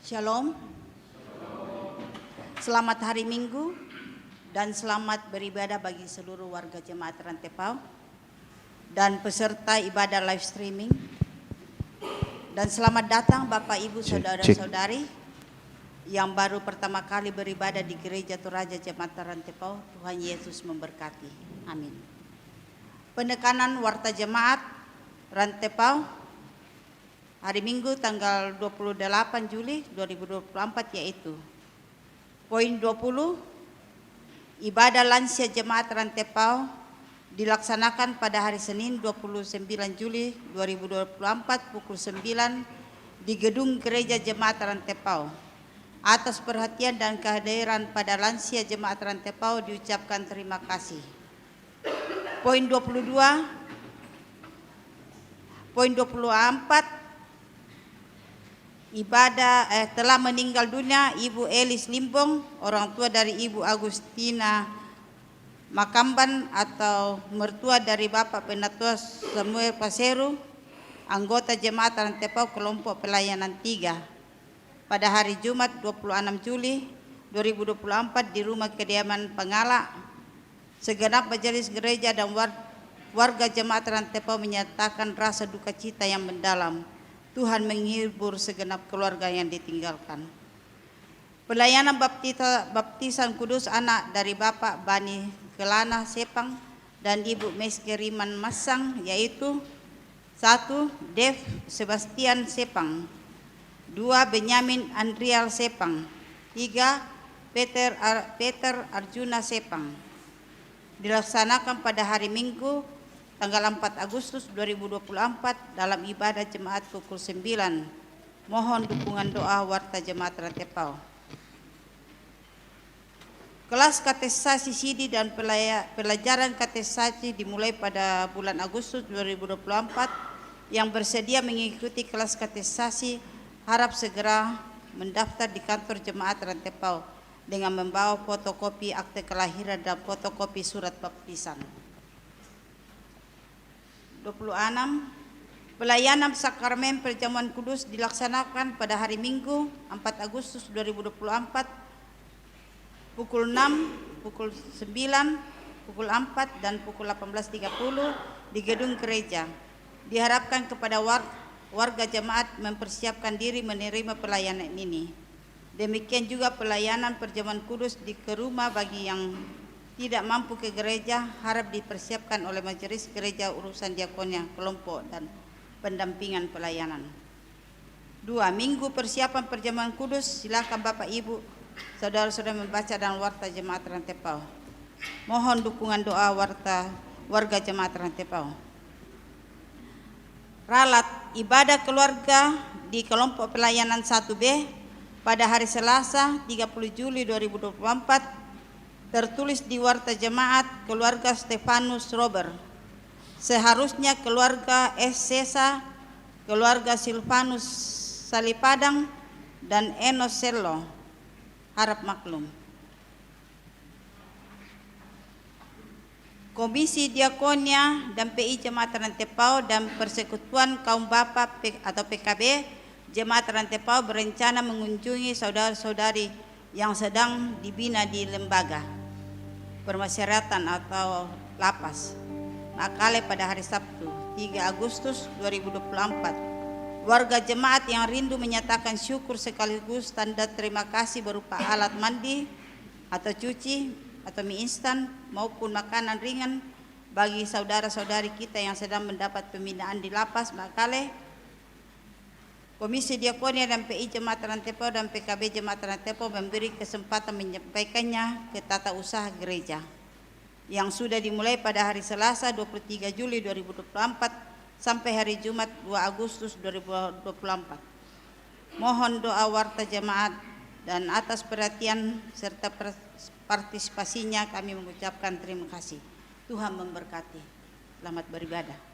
Shalom, selamat hari Minggu dan selamat beribadah bagi seluruh warga jemaat Rantepao dan peserta ibadah live streaming. Dan selamat datang Bapak Ibu Saudara-saudari yang baru pertama kali beribadah di Gereja Toraja Jemaat Rantepao. Tuhan Yesus memberkati. Amin. Penekanan Warta Jemaat Rantepao hari Minggu tanggal 28 Juli 2024 yaitu poin 20, ibadah lansia Jemaat Rantepao dilaksanakan pada hari Senin 29 Juli 2024 pukul 9 di gedung Gereja Jemaat Rantepao. Atas perhatian dan kehadiran pada lansia Jemaat Rantepao diucapkan terima kasih. Poin 22, poin 24, telah meninggal dunia Ibu Elis Limbong, orang tua dari Ibu Agustina Makamban atau mertua dari Bapak Penatua Samuel Paseru, anggota Jemaat Rantepao kelompok pelayanan 3 pada hari Jumat 26 Juli 2024 di rumah kediaman Pengala. Segenap majelis gereja dan warga Jemaat Rantepao menyatakan rasa duka cita yang mendalam. Tuhan menghibur segenap keluarga yang ditinggalkan. Pelayanan baptisan kudus anak dari Bapak Bani Kelana Sepang dan Ibu Meske Riman Masang yaitu 1. Dev Sebastian Sepang, 2. Benyamin Andrial Sepang, 3. Peter Arjuna Sepang. Dilaksanakan pada hari Minggu tanggal 4 Agustus 2024 dalam ibadah jemaat pukul 9. Mohon dukungan doa Warta Jemaat Rantepao. Kelas katekisasi Sidi dan pelajaran katekisasi dimulai pada bulan Agustus 2024. Yang bersedia mengikuti kelas katekisasi harap segera mendaftar di kantor Jemaat Rantepao dengan membawa fotokopi akte kelahiran dan fotokopi surat baptisan. 26. Pelayanan sakramen perjamuan kudus dilaksanakan pada hari Minggu 4 Agustus 2024 pukul 6, pukul 9, pukul 4 dan pukul 18.30 di gedung gereja. Diharapkan kepada warga jemaat mempersiapkan diri menerima pelayanan ini. Demikian juga pelayanan perjamuan kudus ke rumah bagi yang tidak mampu ke gereja harap dipersiapkan oleh majelis gereja urusan diakonnya, kelompok dan pendampingan pelayanan. 2. Minggu persiapan perjamuan kudus, silakan Bapak Ibu saudara-saudara membaca dan Warta Jemaat Rantepao. Mohon dukungan doa warga Jemaat Rantepao. Ralat ibadah keluarga di kelompok pelayanan 1B pada hari Selasa 30 Juli 2024 tertulis di Warta Jemaat keluarga Stefanus Robert. Seharusnya keluarga S. Sesa, keluarga Silvanus Salipadang dan Enos Selo. Harap maklum. Komisi Diakonia dan PI Jemaat Rantepao dan Persekutuan Kaum Bapa atau PKB Jemaat Rantepao berencana mengunjungi saudara-saudari yang sedang dibina di lembaga permasyarakatan atau lapas Makale pada hari Sabtu 3 Agustus 2024. Warga jemaat yang rindu menyatakan syukur sekaligus tanda terima kasih berupa alat mandi atau cuci atau mie instan maupun makanan ringan bagi saudara-saudari kita yang sedang mendapat pembinaan di lapas Makale. Komisi Diakonia dan PI Jemaat Rantepao dan PKB Jemaat Rantepao memberi kesempatan menyampaikannya ke tata usaha gereja yang sudah dimulai pada hari Selasa 23 Juli 2024 sampai hari Jumat 2 Agustus 2024. Mohon doa Warta Jemaat dan atas perhatian serta partisipasinya kami mengucapkan terima kasih. Tuhan memberkati. Selamat beribadah.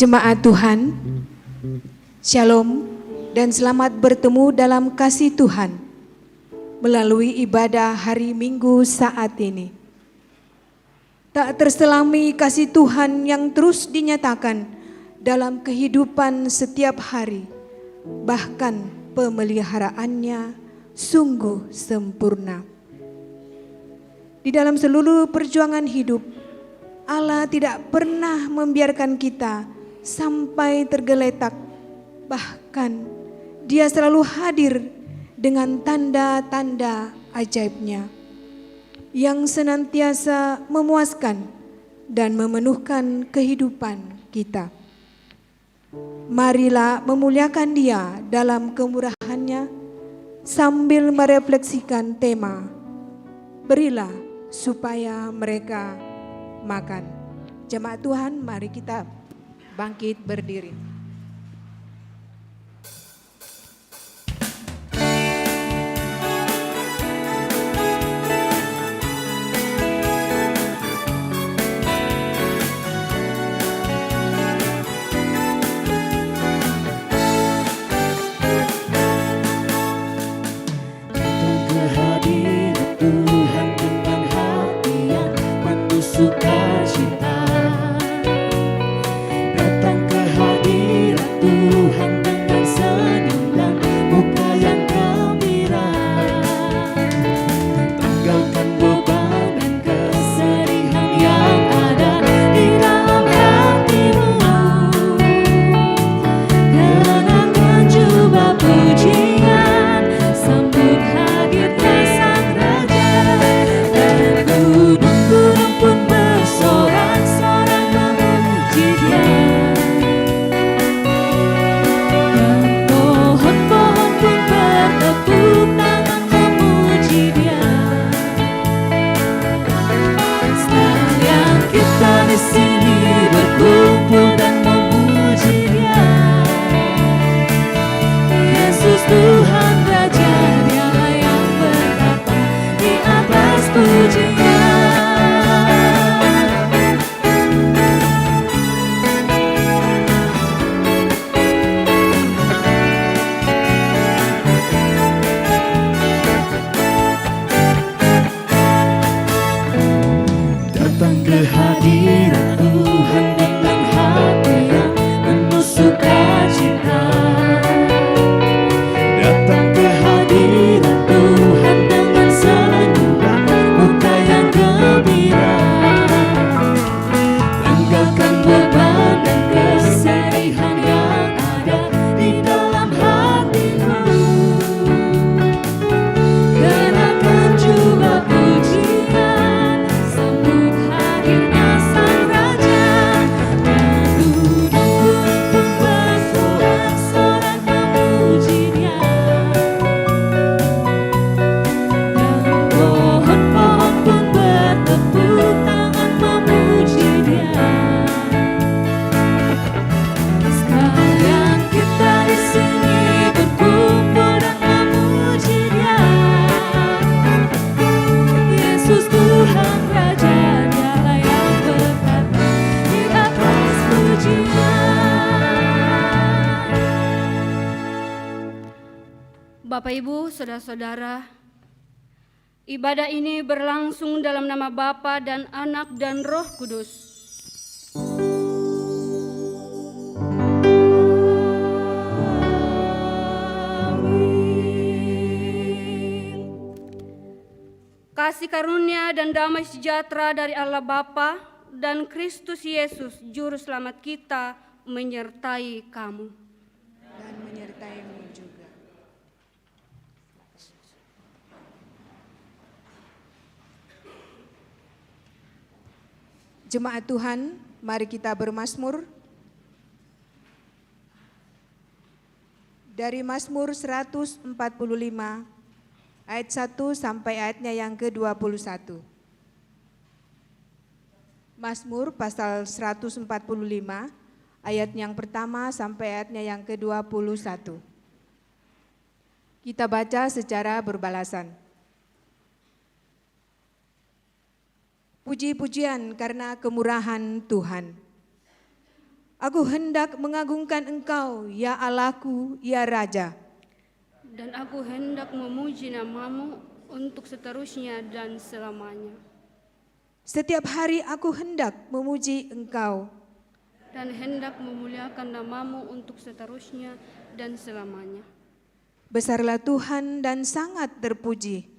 Jemaat Tuhan, Shalom dan selamat bertemu dalam kasih Tuhan melalui ibadah hari Minggu saat ini. Tak terselami kasih Tuhan yang terus dinyatakan dalam kehidupan setiap hari, bahkan pemeliharaannya sungguh sempurna. Di dalam seluruh perjuangan hidup, Allah tidak pernah membiarkan kita sampai tergeletak. Bahkan Dia selalu hadir dengan tanda-tanda ajaibnya yang senantiasa memuaskan dan memenuhkan kehidupan kita. Marilah memuliakan Dia dalam kemurahannya sambil merefleksikan tema, berilah supaya mereka makan. Jemaat Tuhan, mari kita bangkit berdiri. Bapak, Ibu, Saudara-saudara, ibadah ini berlangsung dalam nama Bapa dan Anak dan Roh Kudus. Kasih karunia dan damai sejahtera dari Allah Bapa dan Kristus Yesus, Juru Selamat kita, menyertai kamu. Dan menyertaimu juga. Jemaat Tuhan, mari kita bermazmur. Dari Mazmur 145 ayat 1 sampai ayatnya yang ke-21. Mazmur pasal 145 ayat yang pertama sampai ayatnya yang ke-21. Kita baca secara berbalasan. Puji-pujian karena kemurahan Tuhan. Aku hendak mengagungkan Engkau, ya Allahku, ya Raja. Dan aku hendak memuji nama-Mu untuk seterusnya dan selamanya. Setiap hari aku hendak memuji Engkau. Dan hendak memuliakan nama-Mu untuk seterusnya dan selamanya. Besarlah Tuhan dan sangat terpuji.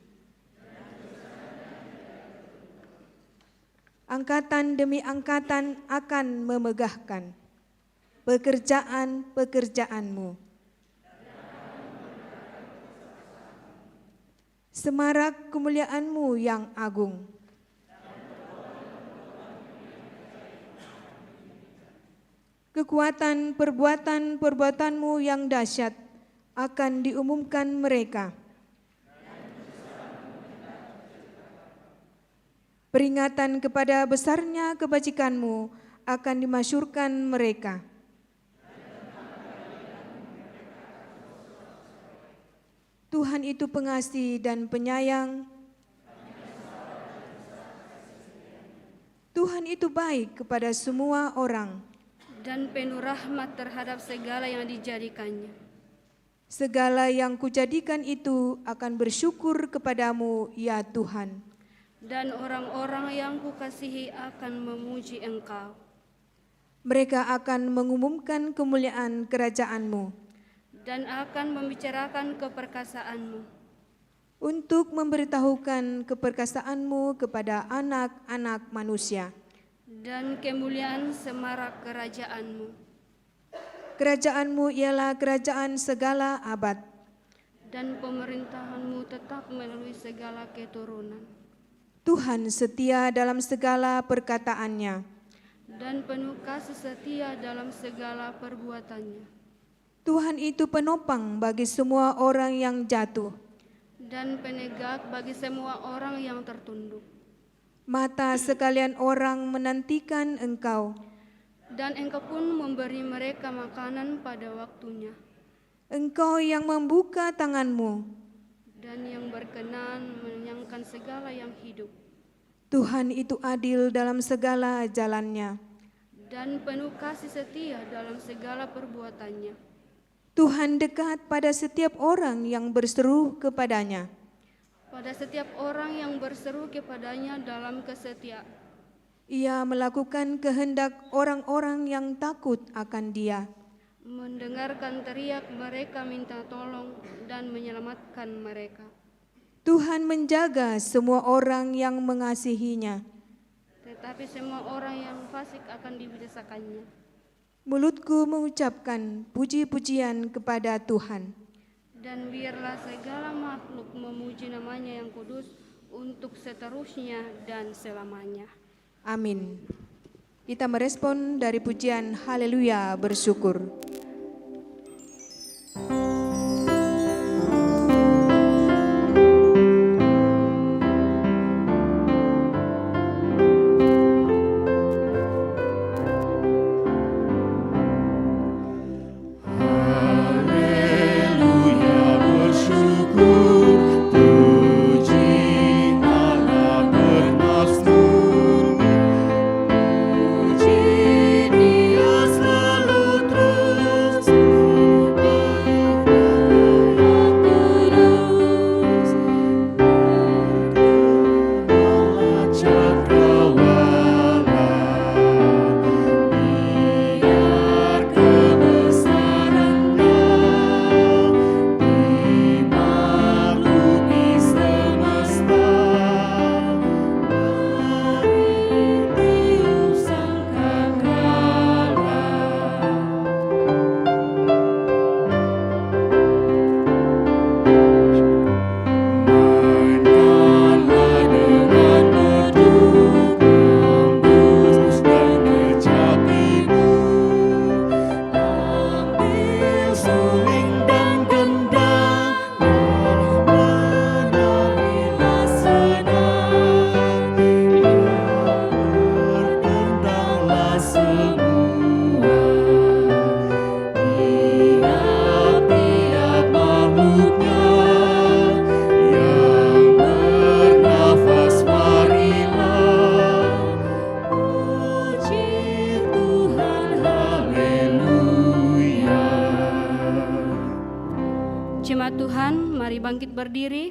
Angkatan demi angkatan akan memegahkan pekerjaan-pekerjaan-Mu. Semarak kemuliaan-Mu yang agung. Kekuatan perbuatan-perbuatan-Mu yang dahsyat akan diumumkan mereka. Peringatan kepada besarnya kebajikan-Mu akan dimasyurkan mereka. Tuhan itu pengasih dan penyayang. Tuhan itu baik kepada semua orang. Dan penuh rahmat terhadap segala yang dijadikannya. Segala yang kujadikan itu akan bersyukur kepadamu, ya Tuhan. Dan orang-orang yang kukasihi akan memuji Engkau. Mereka akan mengumumkan kemuliaan kerajaan-Mu Dan akan membicarakan keperkasaan-Mu. untuk memberitahukan keperkasaan-Mu kepada anak-anak manusia. Dan kemuliaan semarak kerajaan-Mu. Kerajaan-Mu ialah kerajaan segala abad. Dan pemerintahan-Mu tetap melalui segala keturunan. Tuhan setia dalam segala perkataannya. Dan penuh kasih setia dalam segala perbuatannya. Tuhan itu penopang bagi semua orang yang jatuh. Dan penegak bagi semua orang yang tertunduk. Mata sekalian orang menantikan Engkau. Dan Engkau pun memberi mereka makanan pada waktunya. Engkau yang membuka tangan-Mu. Dan yang berkenan mengenyangkan segala yang hidup. Tuhan itu adil dalam segala jalannya. Dan penuh kasih setia dalam segala perbuatannya. Tuhan dekat pada setiap orang yang berseru kepadanya. Pada setiap orang yang berseru kepadanya dalam kesetiaan. Ia melakukan kehendak orang-orang yang takut akan Dia. Mendengarkan teriak mereka minta tolong dan menyelamatkan mereka. Tuhan menjaga semua orang yang mengasihinya. Tetapi semua orang yang fasik akan dibinasakannya. Mulutku mengucapkan puji-pujian kepada Tuhan. Dan biarlah segala makhluk memuji namanya yang kudus untuk seterusnya dan selamanya. Amin. Kita merespon dari pujian Haleluya bersyukur. Dia selalu terus bangkit berdiri.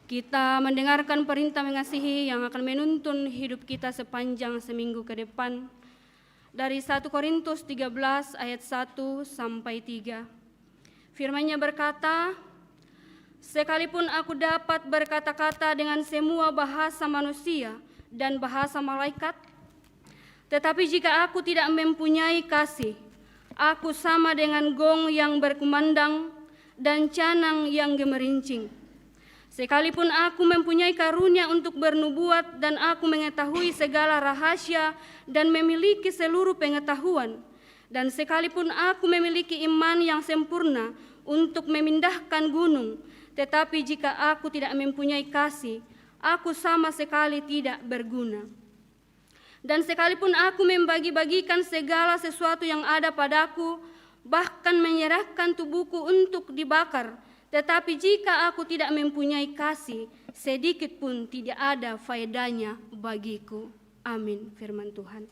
Kita mendengarkan perintah mengasihi yang akan menuntun hidup kita sepanjang seminggu ke depan. Dari 1 Korintus 13 ayat 1 sampai 3. Firman-Nya berkata, "Sekalipun aku dapat berkata-kata dengan semua bahasa manusia dan bahasa malaikat, tetapi jika aku tidak mempunyai kasih, aku sama dengan gong yang berkumandang dan canang yang gemerincing. Sekalipun aku mempunyai karunia untuk bernubuat dan aku mengetahui segala rahasia dan memiliki seluruh pengetahuan, dan sekalipun aku memiliki iman yang sempurna untuk memindahkan gunung, tetapi jika aku tidak mempunyai kasih, aku sama sekali tidak berguna. Dan sekalipun aku membagi-bagikan segala sesuatu yang ada padaku, bahkan menyerahkan tubuhku untuk dibakar, tetapi jika aku tidak mempunyai kasih, sedikit pun tidak ada faedahnya bagiku." Amin. Firman Tuhan.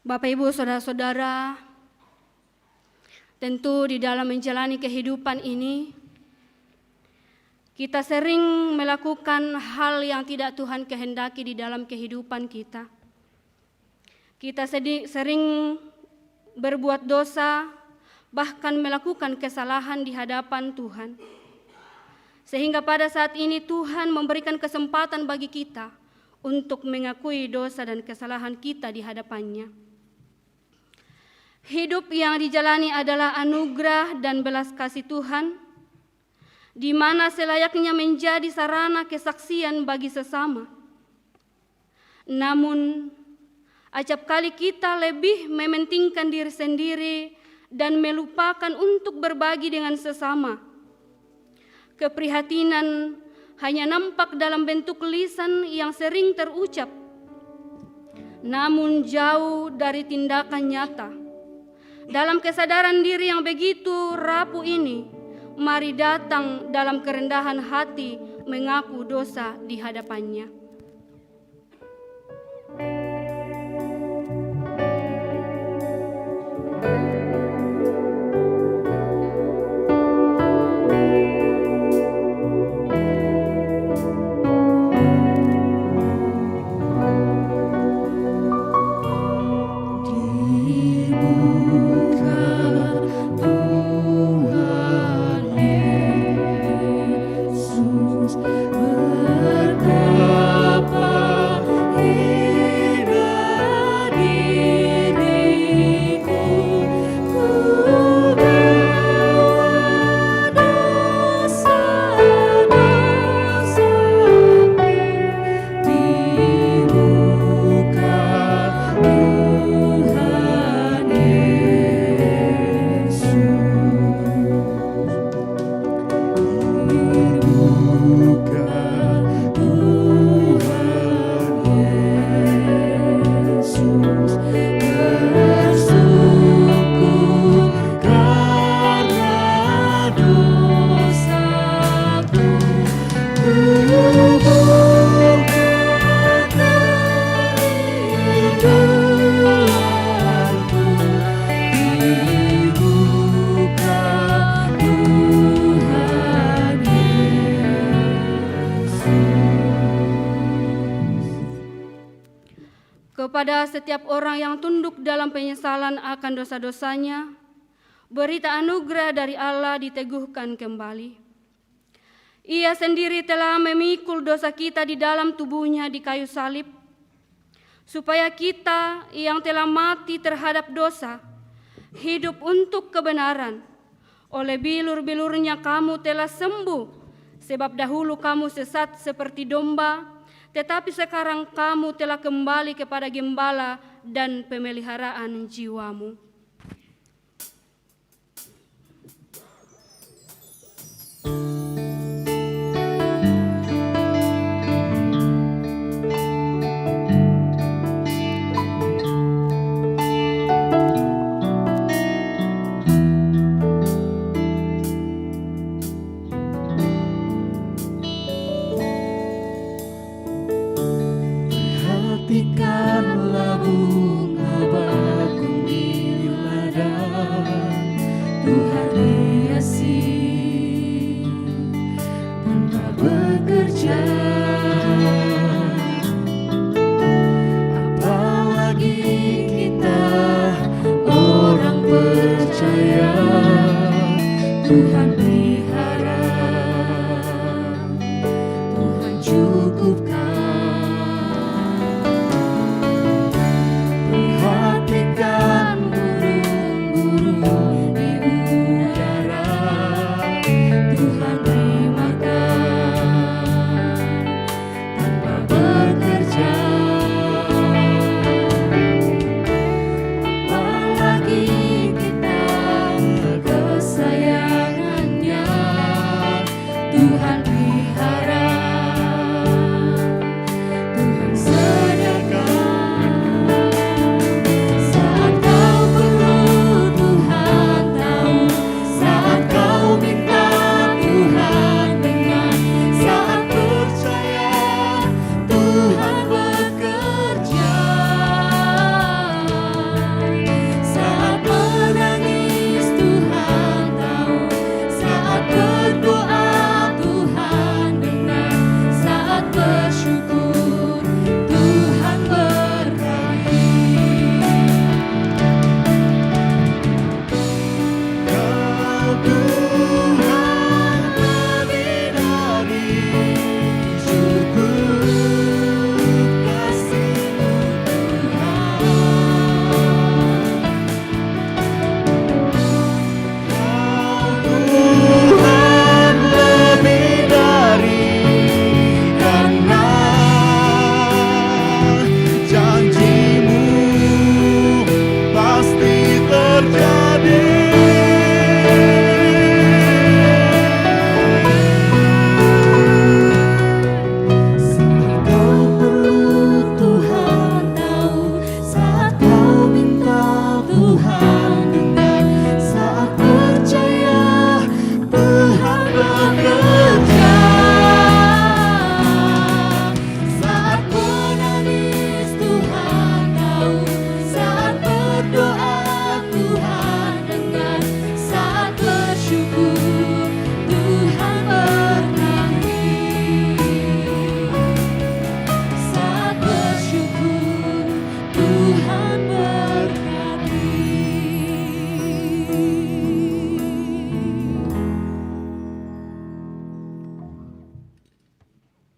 Bapak, Ibu, Saudara-saudara, tentu di dalam menjalani kehidupan ini, kita sering melakukan hal yang tidak Tuhan kehendaki di dalam kehidupan kita. Kita sering berbuat dosa, bahkan melakukan kesalahan di hadapan Tuhan. Sehingga pada saat ini Tuhan memberikan kesempatan bagi kita untuk mengakui dosa dan kesalahan kita di hadapan-Nya. Hidup yang dijalani adalah anugerah dan belas kasih Tuhan, di mana selayaknya menjadi sarana kesaksian bagi sesama. Namun, acap kali kita lebih mementingkan diri sendiri dan melupakan untuk berbagi dengan sesama. Keprihatinan hanya nampak dalam bentuk lisan yang sering terucap, namun jauh dari tindakan nyata. Dalam kesadaran diri yang begitu rapuh ini, mari datang dalam kerendahan hati mengaku dosa di hadapan-Nya. kepada setiap orang yang tunduk dalam penyesalan akan dosa-dosanya, berita anugerah dari Allah diteguhkan kembali. Ia sendiri telah memikul dosa kita di dalam tubuhnya di kayu salib, supaya kita yang telah mati terhadap dosa, hidup untuk kebenaran. Oleh bilur-bilurnya kamu telah sembuh, sebab dahulu kamu sesat seperti domba, tetapi sekarang kamu telah kembali kepada gembala dan pemeliharaan jiwamu. Perhatikanlah bunga bakung di ladang, Tuhan hiasi tanpa bekerja. Apalagi kita orang percaya, Tuhan pelihara, Tuhan cukupkan.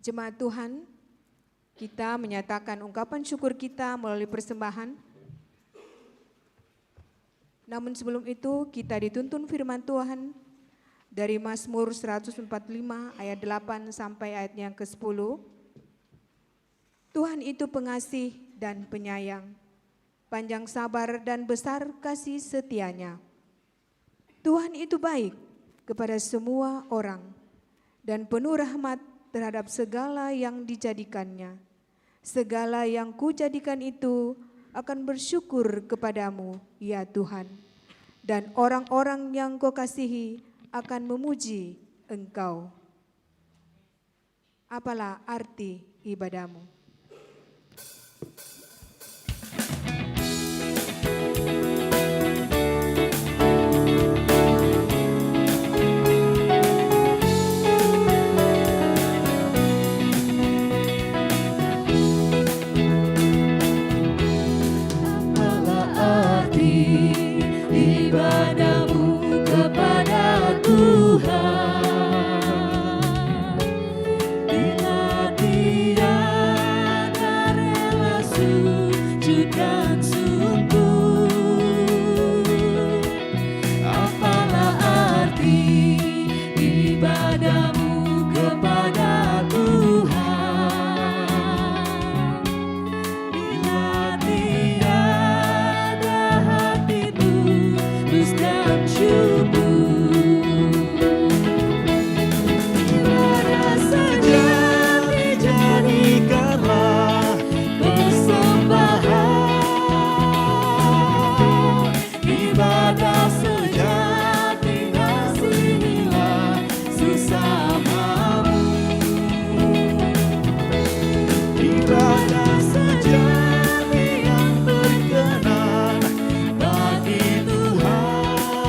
Jemaat Tuhan, kita menyatakan ungkapan syukur kita melalui persembahan. Namun sebelum itu kita dituntun firman Tuhan dari Mazmur 145 ayat 8 sampai ayat yang ke-10. Tuhan itu pengasih dan penyayang, panjang sabar dan besar kasih setianya. Tuhan itu baik kepada semua orang dan penuh rahmat terhadap segala yang dijadikannya. Segala yang kujadikan itu akan bersyukur kepadamu, ya Tuhan. Dan orang-orang yang kau kasihi akan memuji Engkau. Apalah arti ibadahmu? padamu, kepada Tuhan. Bila tiada hati tulus dan syukur, ibadah sejati jadikanlah persembahan. Ibadah sejati kasihilah sesamamu. Ibadah sejati yang berkenan bagi Tuhan.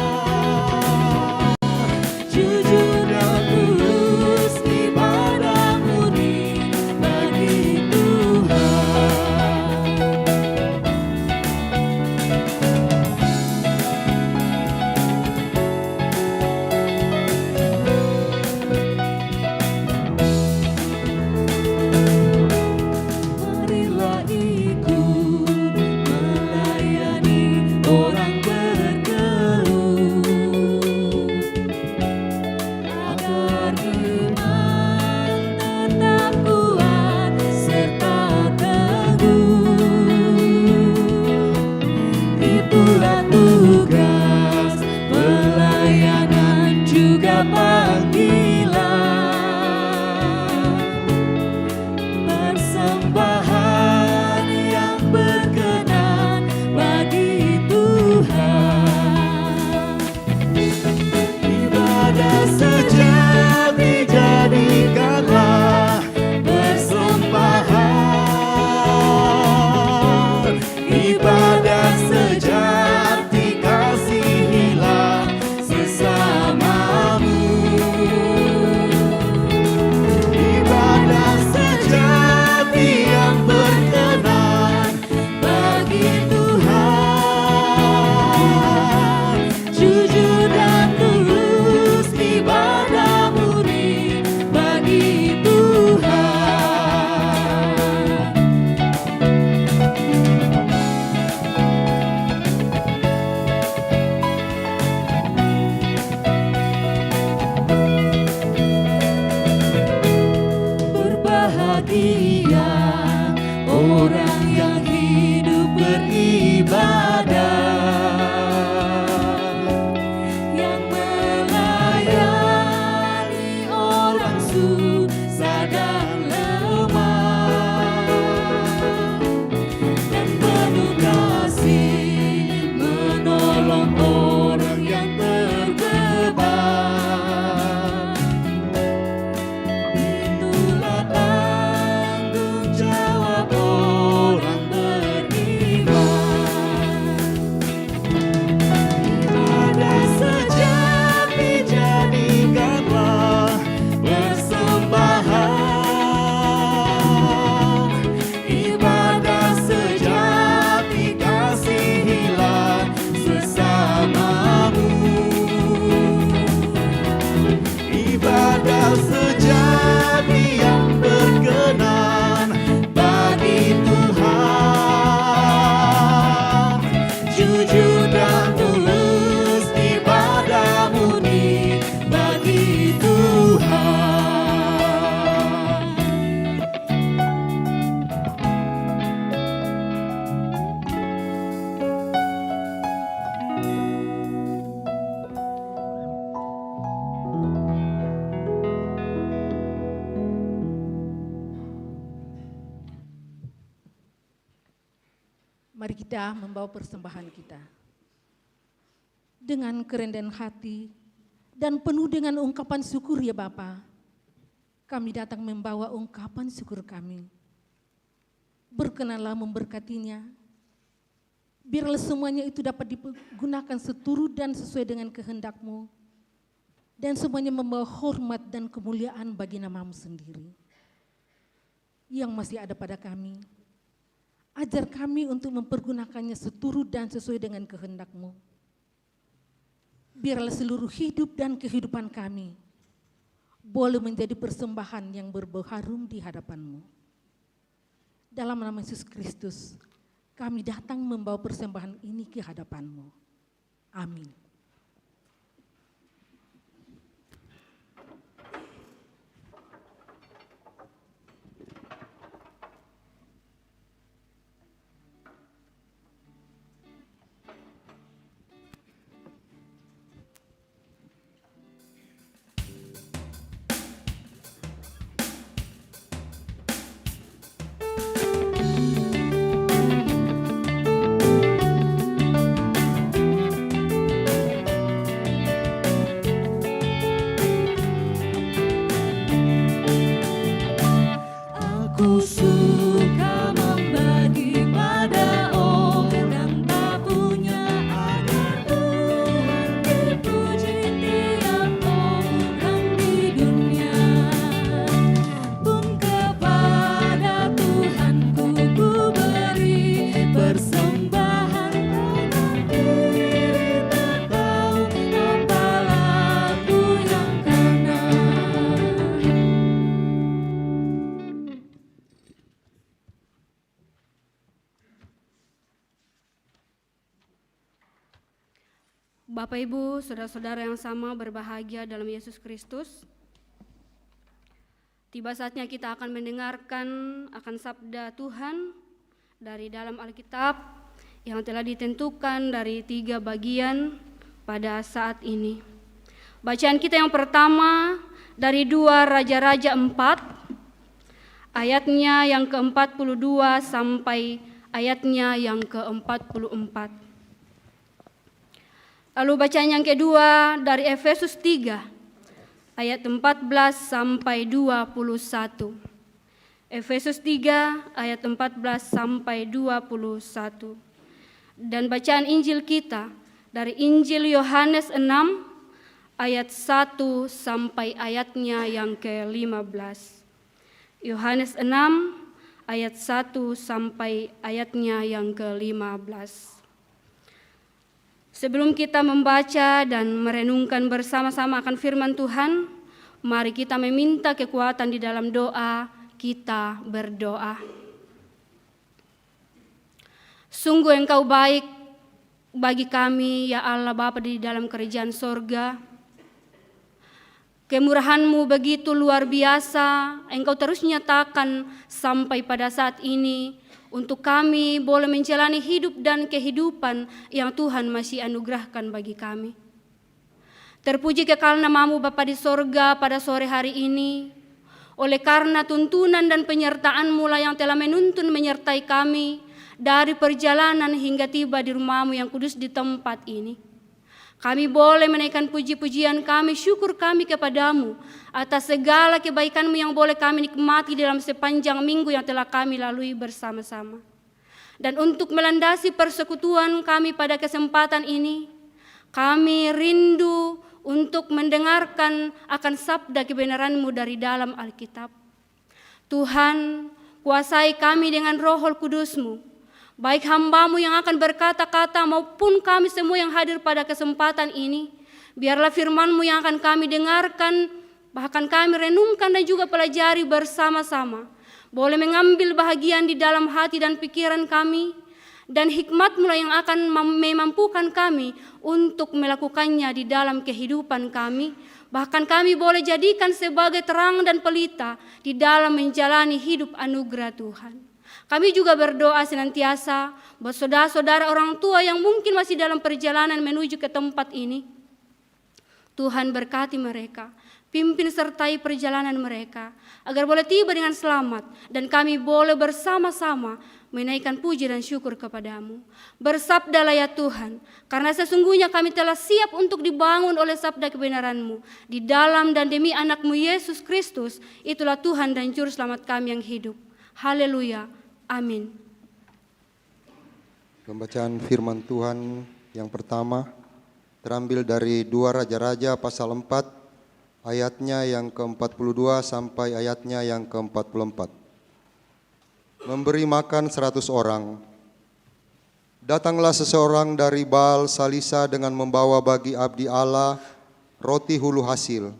Jujur dan tulus ibadah murni bagi Tuhan. Marilah ikut melayani orang berkeluh, agar iman tetap kuat serta teguh. Itulah tugas pelayanan juga panggilan, persembahan yang berkenan bagi Tuhan. Ibadah sejati jadikanlah persembahan. Ibadah sejati kasihilah sesamamu. Ibadah sejati yang berkenan bagi Tuhan. Jujur dan tulus ibadah murni bagi Tuhan. Berbahagia orang yang hidup beribadah, yang melayani orang susah dan lemah, dan penuh kasih menolong orang yang terjebak. Itulah tanggung jawab orang beriman. Ibadah sejati jadikanlah persembahan. Ibadah sejati kasihilah sesamamu. Ibadah sejati yang berkenan bagi Tuhan. Jujur dan tulus ibadah murni bagi Tuhan. Mari kita membawa persembahan kita dengan kerendahan hati dan penuh dengan ungkapan syukur ya Bapa. Kami datang membawa ungkapan syukur kami. Berkenanlah memberkatinya. Biarlah semuanya itu dapat digunakan seturut dan sesuai dengan kehendak-Mu. Dan semuanya membawa hormat dan kemuliaan bagi nama-Mu sendiri. Yang masih ada pada kami. Ajar kami untuk mempergunakannya seturut dan sesuai dengan kehendak-Mu. Biarlah seluruh hidup dan kehidupan kami boleh menjadi persembahan yang berbau-harum di hadapan-Mu. Dalam nama Yesus Kristus, kami datang membawa persembahan ini ke hadapan-Mu. Amin. Bapak, Ibu, saudara-saudara yang sama berbahagia dalam Yesus Kristus. Tiba saatnya kita akan mendengarkan akan sabda Tuhan dari dalam Alkitab yang telah ditentukan dari 3 bagian pada saat ini. Bacaan kita yang pertama dari 2 Raja-Raja 4, ayatnya yang ke-42 sampai ayatnya yang ke-44. Lalu bacaan yang kedua dari Efesus 3, ayat 14 sampai 21. Efesus 3, ayat 14 sampai 21. Dan bacaan Injil kita dari Injil Yohanes 6, ayat 1 sampai ayatnya yang ke-15. Yohanes 6, ayat 1 sampai ayatnya yang ke-15. Sebelum kita membaca dan merenungkan bersama-sama akan firman Tuhan, mari kita meminta kekuatan di dalam doa. Kita berdoa. Sungguh Engkau baik bagi kami, ya Allah Bapa di dalam kerajaan sorga. Kemurahan-Mu begitu luar biasa, Engkau terus nyatakan sampai pada saat ini, untuk kami boleh menjalani hidup dan kehidupan yang Tuhan masih anugerahkan bagi kami. Terpuji kekal nama-Mu Bapa di sorga pada sore hari ini. Oleh karena tuntunan dan penyertaan-Mu lah yang telah menuntun menyertai kami dari perjalanan hingga tiba di rumah-Mu yang kudus di tempat ini. Kami boleh menaikkan puji-pujian kami, syukur kami kepadamu atas segala kebaikan-Mu yang boleh kami nikmati dalam sepanjang minggu yang telah kami lalui bersama-sama. Dan untuk melandasi persekutuan kami pada kesempatan ini, kami rindu untuk mendengarkan akan sabda kebenaran-Mu dari dalam Alkitab. Tuhan, kuasai kami dengan Roh Kudus-Mu, baik hamba-Mu yang akan berkata-kata maupun kami semua yang hadir pada kesempatan ini. Biarlah firman-Mu yang akan kami dengarkan, bahkan kami renungkan dan juga pelajari bersama-sama, boleh mengambil bahagian di dalam hati dan pikiran kami, dan hikmat-Mu yang akan memampukan kami untuk melakukannya di dalam kehidupan kami. Bahkan kami boleh jadikan sebagai terang dan pelita di dalam menjalani hidup anugerah Tuhan. Kami juga berdoa senantiasa buat saudara-saudara orang tua yang mungkin masih dalam perjalanan menuju ke tempat ini. Tuhan berkati mereka, pimpin sertai perjalanan mereka, agar boleh tiba dengan selamat dan kami boleh bersama-sama menaikkan puji dan syukur kepadamu. Bersabdalah ya Tuhan, karena sesungguhnya kami telah siap untuk dibangun oleh sabda kebenaran-Mu. Di dalam dan demi anak-Mu Yesus Kristus, itulah Tuhan dan Juru Selamat kami yang hidup. Haleluya. Amin. Pembacaan firman Tuhan yang pertama terambil dari 2 Raja-Raja pasal 4 ayatnya yang ke-42 sampai ayatnya yang ke-44. Memberi makan 100 orang. Datanglah seseorang dari Baal Salisa dengan membawa bagi abdi Allah roti hulu hasil,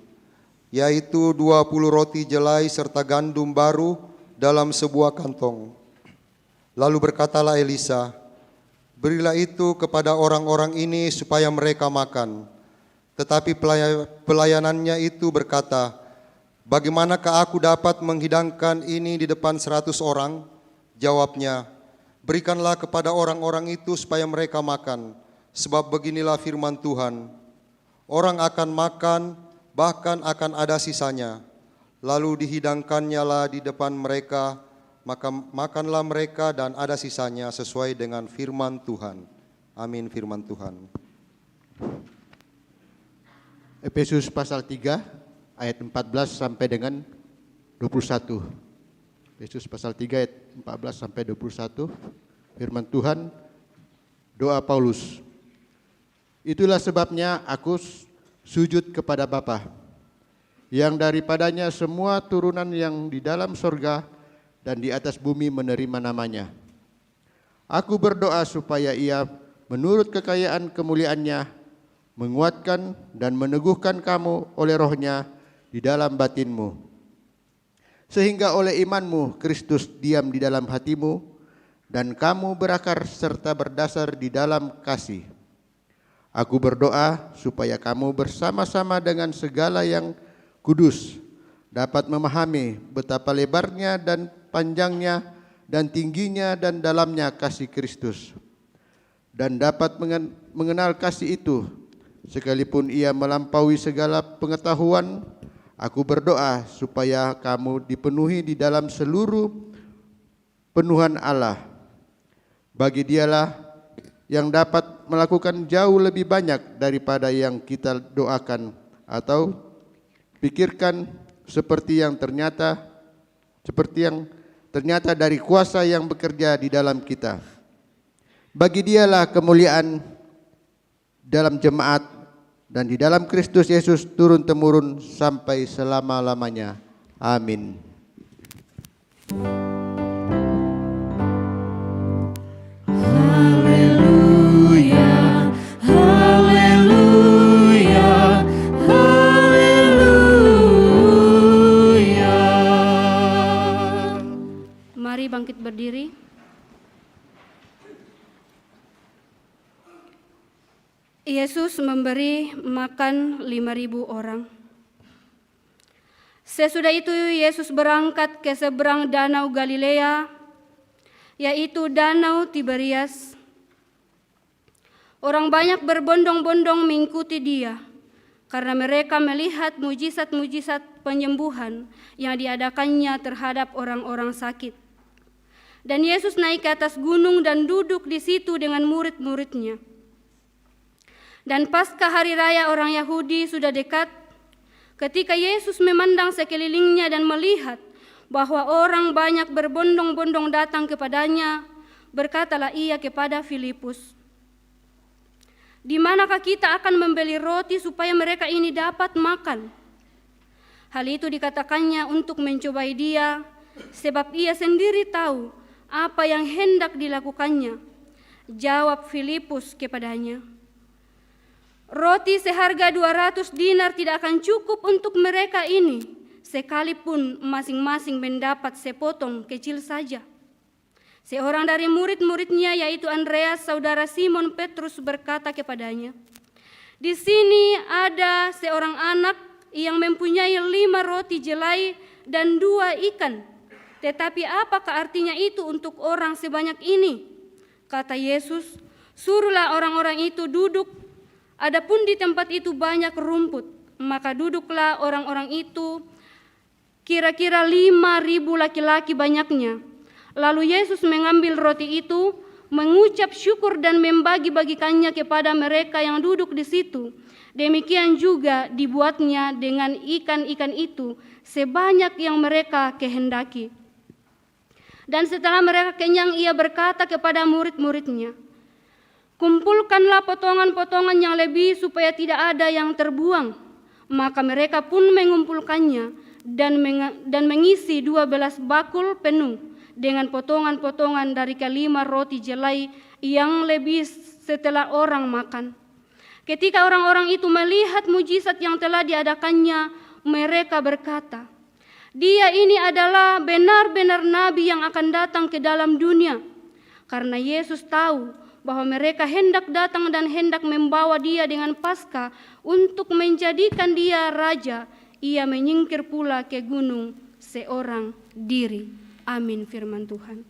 yaitu 20 roti jelai serta gandum baru dalam sebuah kantong. Lalu berkatalah Elisa, berilah itu kepada orang-orang ini supaya mereka makan. Tetapi pelayanannya itu berkata, bagaimanakah aku dapat menghidangkan ini di depan 100 orang? Jawabnya, berikanlah kepada orang-orang itu supaya mereka makan. Sebab beginilah firman Tuhan, orang akan makan, bahkan akan ada sisanya. Lalu dihidangkannya lah di depan mereka, maka makanlah mereka dan ada sisanya sesuai dengan firman Tuhan. Amin firman Tuhan. Efesus pasal 3 ayat 14 sampai dengan 21. Efesus pasal 3 ayat 14 sampai 21. Firman Tuhan, doa Paulus. Itulah sebabnya aku sujud kepada Bapa, yang daripadanya semua turunan yang di dalam sorga dan di atas bumi menerima namanya. Aku berdoa supaya ia menurut kekayaan kemuliaannya menguatkan dan meneguhkan kamu oleh rohnya di dalam batinmu. Sehingga oleh imanmu Kristus diam di dalam hatimu dan kamu berakar serta berdasar di dalam kasih. Aku berdoa supaya kamu bersama-sama dengan segala yang kudus dapat memahami betapa lebarnya dan panjangnya dan tingginya dan dalamnya kasih Kristus, dan dapat mengenal kasih itu sekalipun ia melampaui segala pengetahuan. Aku berdoa supaya kamu dipenuhi di dalam seluruh penuhan Allah. Bagi Dialah yang dapat melakukan jauh lebih banyak daripada yang kita doakan atau pikirkan, seperti yang ternyata dari kuasa yang bekerja di dalam kita. Bagi Dialah kemuliaan dalam jemaat dan di dalam Kristus Yesus turun-temurun sampai selama-lamanya. Amin. Haleluya, haleluya, haleluya. Mari bangkit berdiri. Yesus memberi makan 5.000 orang. Sesudah itu Yesus berangkat ke seberang danau Galilea, yaitu danau Tiberias. Orang banyak berbondong-bondong mengikuti Dia, karena mereka melihat mujizat-mujizat penyembuhan yang diadakannya terhadap orang-orang sakit. Dan Yesus naik ke atas gunung dan duduk di situ dengan murid-muridnya. Dan pasca hari raya orang Yahudi sudah dekat, ketika Yesus memandang sekelilingnya dan melihat bahwa orang banyak berbondong-bondong datang kepadanya, berkatalah ia kepada Filipus, "Di manakah kita akan membeli roti supaya mereka ini dapat makan?" Hal itu dikatakannya untuk mencobai Dia, sebab ia sendiri tahu apa yang hendak dilakukannya. Jawab Filipus kepadanya, "Roti seharga 200 dinar tidak akan cukup untuk mereka ini, sekalipun masing-masing mendapat sepotong kecil saja." Seorang dari murid-muridnya, yaitu Andreas, saudara Simon Petrus, berkata kepadanya, "Di sini ada seorang anak yang mempunyai 5 roti jelai dan 2 ikan. Tetapi apakah artinya itu untuk orang sebanyak ini?" Kata Yesus, "Suruhlah orang-orang itu duduk. Adapun di tempat itu banyak rumput." Maka duduklah orang-orang itu, kira-kira 5.000 laki-laki banyaknya. Lalu Yesus mengambil roti itu, mengucap syukur dan membagi-bagikannya kepada mereka yang duduk di situ. Demikian juga dibuatnya dengan ikan-ikan itu, sebanyak yang mereka kehendaki. Dan setelah mereka kenyang, ia berkata kepada murid-muridnya, "Kumpulkanlah potongan-potongan yang lebih supaya tidak ada yang terbuang." Maka mereka pun mengumpulkannya dan mengisi 12 bakul penuh dengan potongan-potongan dari ke-5 roti jelai yang lebih setelah orang makan. Ketika orang-orang itu melihat mujizat yang telah diadakannya, mereka berkata, "Dia ini adalah benar-benar nabi yang akan datang ke dalam dunia." Karena Yesus tahu bahwa mereka hendak datang dan hendak membawa Dia dengan Paskah untuk menjadikan Dia raja, ia menyingkir pula ke gunung seorang diri. Amin firman Tuhan.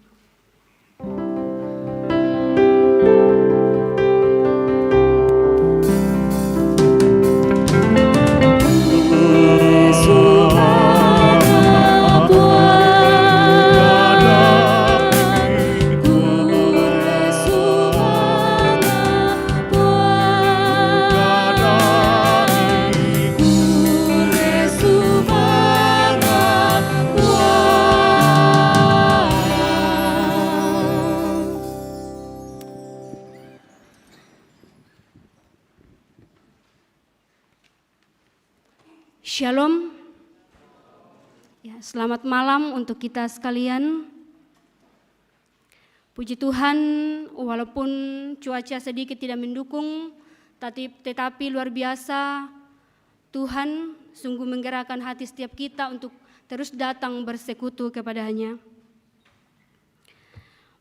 Shalom. Ya, selamat malam untuk kita sekalian. Puji Tuhan, walaupun cuaca sedikit tidak mendukung, tetapi luar biasa Tuhan sungguh menggerakkan hati setiap kita untuk terus datang bersekutu kepada-Nya.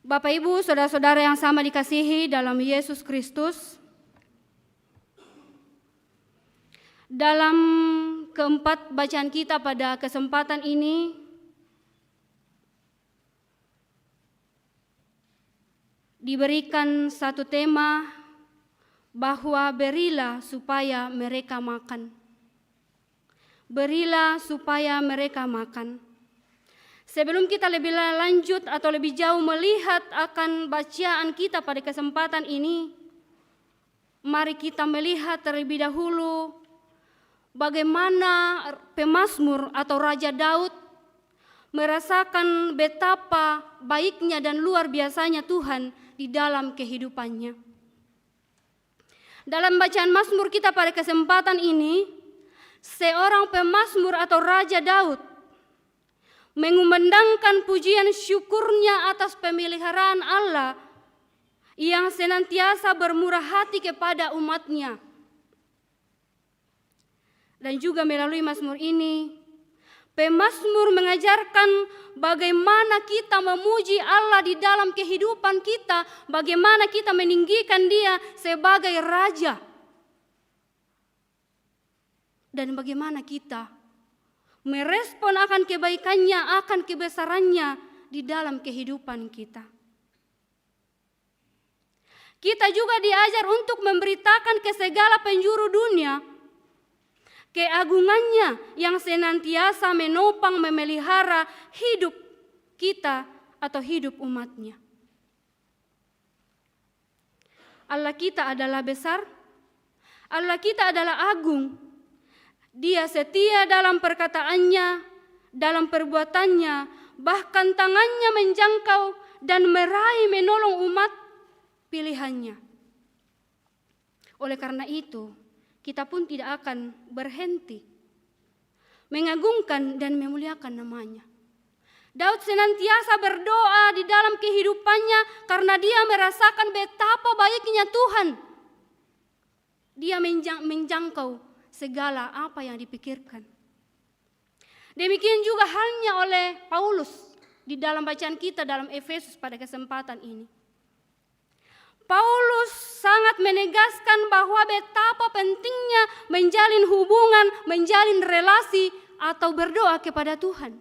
Bapak Ibu, saudara-saudara yang sama dikasihi dalam Yesus Kristus, Dalam keempat bacaan kita pada kesempatan ini, diberikan satu tema bahwa berilah supaya mereka makan. Berilah supaya mereka makan. Sebelum kita lebih lanjut atau lebih jauh melihat akan bacaan kita pada kesempatan ini, mari kita melihat terlebih dahulu bagaimana pemazmur atau Raja Daud merasakan betapa baiknya dan luar biasanya Tuhan di dalam kehidupannya. Dalam bacaan Mazmur kita pada kesempatan ini, seorang pemazmur atau Raja Daud mengumandangkan pujian syukurnya atas pemeliharaan Allah yang senantiasa bermurah hati kepada umatnya. Dan juga melalui Mazmur ini, pemazmur mengajarkan bagaimana kita memuji Allah di dalam kehidupan kita, bagaimana kita meninggikan Dia sebagai Raja, dan bagaimana kita merespon akan kebaikannya, akan kebesarannya di dalam kehidupan kita. Kita juga diajar untuk memberitakan ke segala penjuru dunia keagungannya yang senantiasa menopang memelihara hidup kita atau hidup umatnya. Allah kita adalah besar, Allah kita adalah agung. Dia setia dalam perkataannya, dalam perbuatannya, bahkan tangannya menjangkau dan meraih menolong umat pilihannya. Oleh karena itu, kita pun tidak akan berhenti mengagungkan dan memuliakan namanya. Daud senantiasa berdoa di dalam kehidupannya karena dia merasakan betapa baiknya Tuhan. Dia menjangkau segala apa yang dipikirkan. Demikian juga halnya oleh Paulus di dalam bacaan kita dalam Efesus pada kesempatan ini. Paulus sangat menegaskan bahwa betapa pentingnya menjalin hubungan, menjalin relasi atau berdoa kepada Tuhan.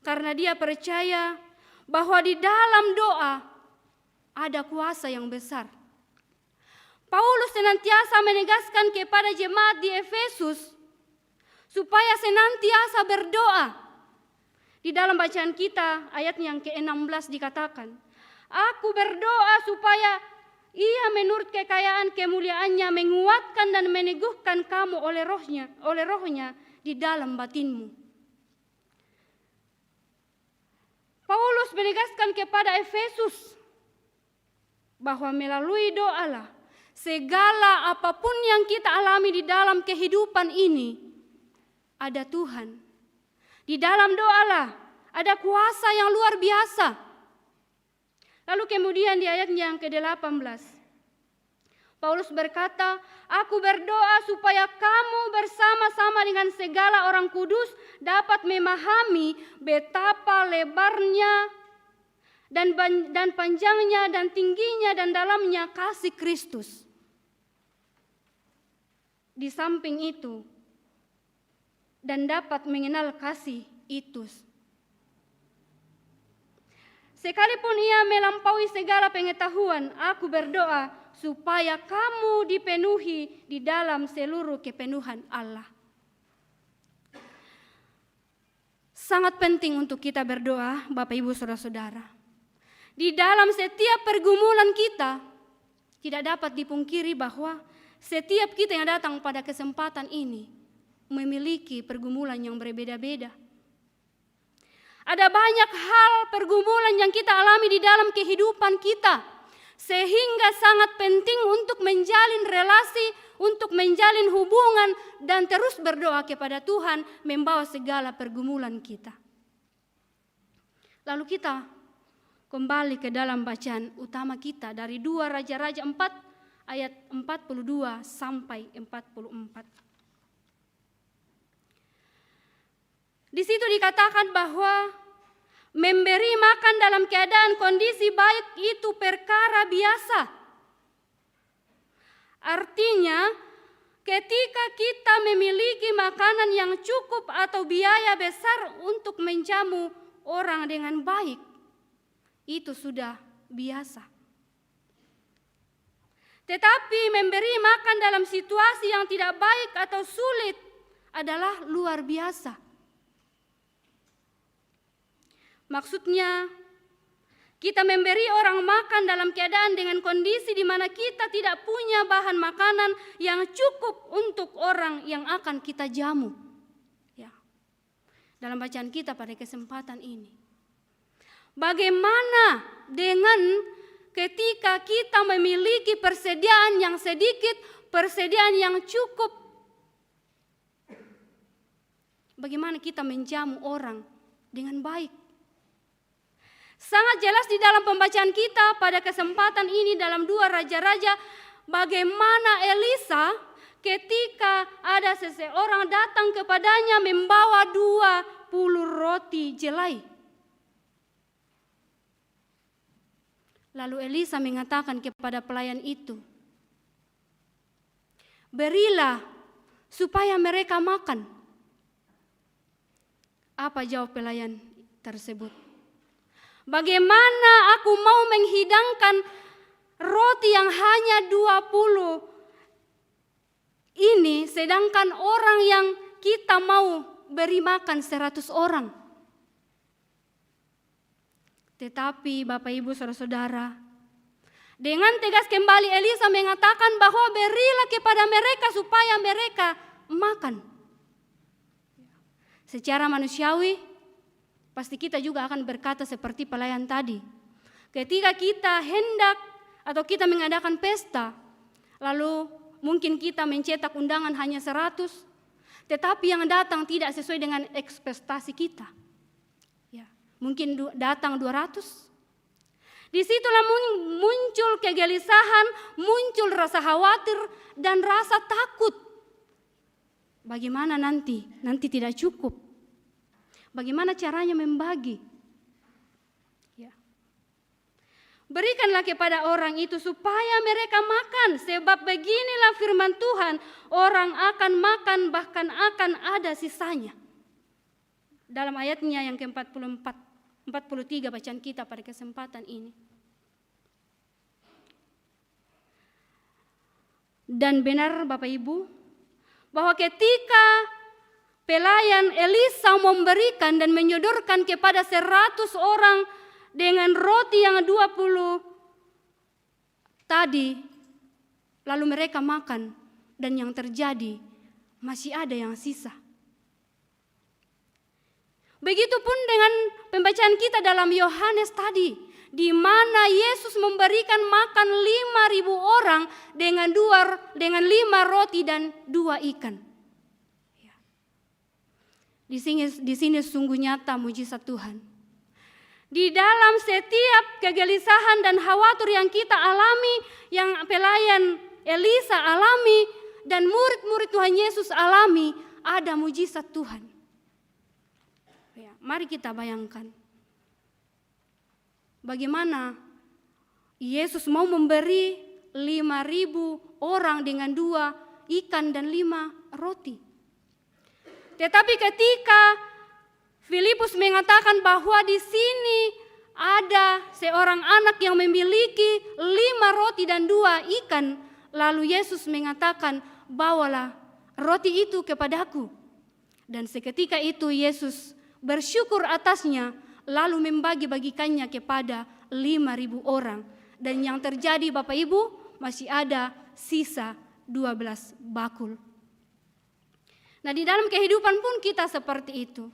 Karena dia percaya bahwa di dalam doa ada kuasa yang besar. Paulus senantiasa menegaskan kepada jemaat di Efesus supaya senantiasa berdoa. Di dalam bacaan kita ayat yang ke-16 dikatakan, "Aku berdoa supaya Ia menurut kekayaan kemuliaannya menguatkan dan meneguhkan kamu oleh rohnya di dalam batinmu." Paulus menegaskan kepada Efesus bahwa melalui doalah segala apapun yang kita alami di dalam kehidupan ini, ada Tuhan. Di dalam doalah ada kuasa yang luar biasa. Lalu kemudian di ayat yang ke-18, Paulus berkata, "Aku berdoa supaya kamu bersama-sama dengan segala orang kudus dapat memahami betapa lebarnya dan panjangnya dan tingginya dan dalamnya kasih Kristus. Di samping itu, dan dapat mengenal kasih itu. Sekalipun ia melampaui segala pengetahuan, aku berdoa supaya kamu dipenuhi di dalam seluruh kepenuhan Allah." Sangat penting untuk kita berdoa, Bapak Ibu Saudara-saudara. Di dalam setiap pergumulan kita, tidak dapat dipungkiri bahwa setiap kita yang datang pada kesempatan ini memiliki pergumulan yang berbeda-beda. Ada banyak hal pergumulan yang kita alami di dalam kehidupan kita, sehingga sangat penting untuk menjalin relasi, untuk menjalin hubungan, dan terus berdoa kepada Tuhan membawa segala pergumulan kita. Lalu kita kembali ke dalam bacaan utama kita dari 2 Raja-Raja 4 ayat 42 sampai 44. Di situ dikatakan bahwa memberi makan dalam keadaan kondisi baik itu perkara biasa. Artinya, ketika kita memiliki makanan yang cukup atau biaya besar untuk menjamu orang dengan baik, itu sudah biasa. Tetapi memberi makan dalam situasi yang tidak baik atau sulit adalah luar biasa. Maksudnya, kita memberi orang makan dalam keadaan dengan kondisi di mana kita tidak punya bahan makanan yang cukup untuk orang yang akan kita jamu. Ya. Dalam bacaan kita pada kesempatan ini. Bagaimana dengan ketika kita memiliki persediaan yang sedikit, persediaan yang cukup? Bagaimana kita menjamu orang dengan baik? Sangat jelas di dalam pembacaan kita pada kesempatan ini dalam 2 Raja-Raja, bagaimana Elisa ketika ada seseorang datang kepadanya membawa 20 roti jelai. Lalu Elisa mengatakan kepada pelayan itu, "Berilah supaya mereka makan." Apa jawab pelayan tersebut? "Bagaimana aku mau menghidangkan roti yang hanya 20 ini, sedangkan orang yang kita mau beri makan 100 orang?" Tetapi Bapak Ibu Saudara-saudara, dengan tegas kembali Elisa mengatakan bahwa berilah kepada mereka supaya mereka makan. Secara manusiawi, pasti kita juga akan berkata seperti pelayan tadi. Ketika kita hendak atau kita mengadakan pesta, lalu mungkin kita mencetak undangan hanya 100, tetapi yang datang tidak sesuai dengan ekspektasi kita. Ya, mungkin datang 200. Disitulah muncul kegelisahan, muncul rasa khawatir dan rasa takut. Bagaimana nanti tidak cukup? Bagaimana caranya membagi? Ya. Berikanlah kepada orang itu supaya mereka makan, sebab beginilah firman Tuhan, orang akan makan bahkan akan ada sisanya. Dalam ayatnya yang ke-44, 43 bacaan kita pada kesempatan ini. Dan benar Bapak Ibu, bahwa ketika pelayan Elisa memberikan dan menyodorkan kepada 100 orang dengan roti yang 20 tadi, lalu mereka makan dan yang terjadi masih ada yang sisa. Begitupun dengan pembacaan kita dalam Yohanes tadi, di mana Yesus memberikan makan 5.000 orang dengan 5 roti dan 2 ikan. Ya. Di sini sungguh nyata mujizat Tuhan. Di dalam setiap kegelisahan dan khawatir yang kita alami, yang pelayan Elisa alami dan murid-murid Tuhan Yesus alami, ada mujizat Tuhan. Ya, mari kita bayangkan. Bagaimana Yesus mau memberi 5.000 orang dengan 2 ikan dan 5 roti. Tetapi ketika Filipus mengatakan bahwa di sini ada seorang anak yang memiliki 5 roti dan 2 ikan, lalu Yesus mengatakan, "Bawalah roti itu kepadaku." Dan seketika itu Yesus bersyukur atasnya, lalu membagi-bagikannya kepada 5.000 orang. Dan yang terjadi Bapak Ibu, masih ada sisa 12 bakul. Nah, di dalam kehidupan pun kita seperti itu.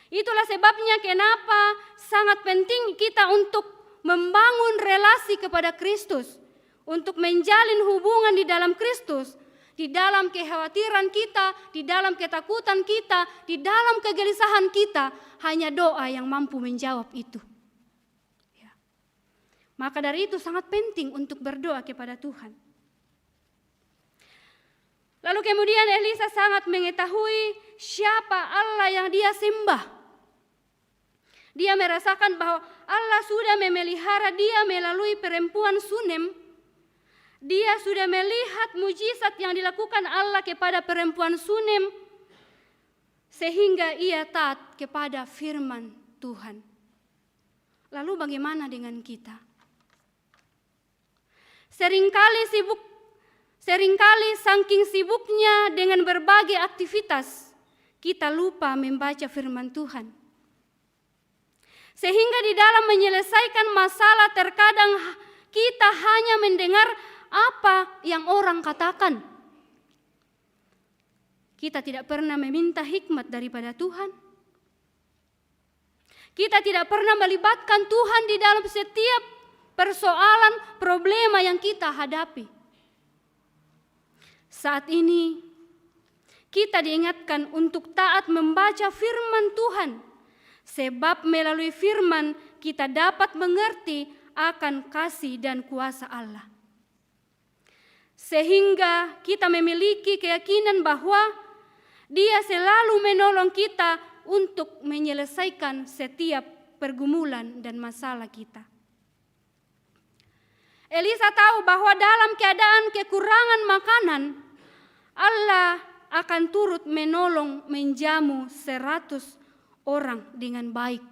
Itulah sebabnya kenapa sangat penting kita untuk membangun relasi kepada Kristus, untuk menjalin hubungan di dalam Kristus, di dalam kekhawatiran kita, di dalam ketakutan kita, di dalam kegelisahan kita, hanya doa yang mampu menjawab itu. Ya. Maka dari itu sangat penting untuk berdoa kepada Tuhan. Lalu kemudian Elisa sangat mengetahui siapa Allah yang dia sembah. Dia merasakan bahwa Allah sudah memelihara dia melalui perempuan Sunem. Dia sudah melihat mujizat yang dilakukan Allah kepada perempuan Sunem, sehingga ia taat kepada firman Tuhan. Lalu bagaimana dengan kita? Seringkali saking sibuknya dengan berbagai aktivitas, kita lupa membaca firman Tuhan. Sehingga di dalam menyelesaikan masalah terkadang kita hanya mendengar apa yang orang katakan. Kita tidak pernah meminta hikmat daripada Tuhan. Kita tidak pernah melibatkan Tuhan di dalam setiap persoalan, problema yang kita hadapi. Saat ini kita diingatkan untuk taat membaca firman Tuhan, sebab melalui firman kita dapat mengerti akan kasih dan kuasa Allah. Sehingga kita memiliki keyakinan bahwa Dia selalu menolong kita untuk menyelesaikan setiap pergumulan dan masalah kita. Elisa tahu bahwa dalam keadaan kekurangan makanan, Allah akan turut menolong menjamu 100 orang dengan baik.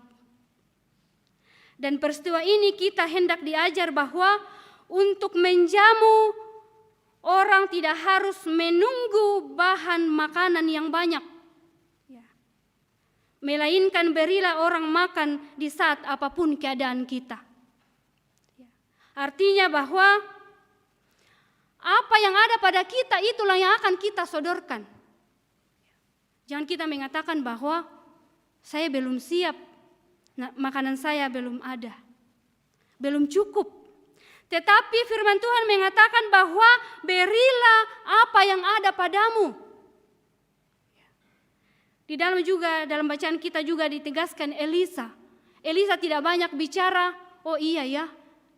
Dan peristiwa ini kita hendak diajar bahwa untuk menjamu orang tidak harus menunggu bahan makanan yang banyak. Melainkan berilah orang makan di saat apapun keadaan kita. Artinya bahwa apa yang ada pada kita itulah yang akan kita sodorkan. Jangan kita mengatakan bahwa saya belum siap, makanan saya belum ada, belum cukup. Tetapi firman Tuhan mengatakan bahwa berilah apa yang ada padamu. Di dalam bacaan kita juga ditegaskan Elisa. Elisa tidak banyak bicara, oh iya ya,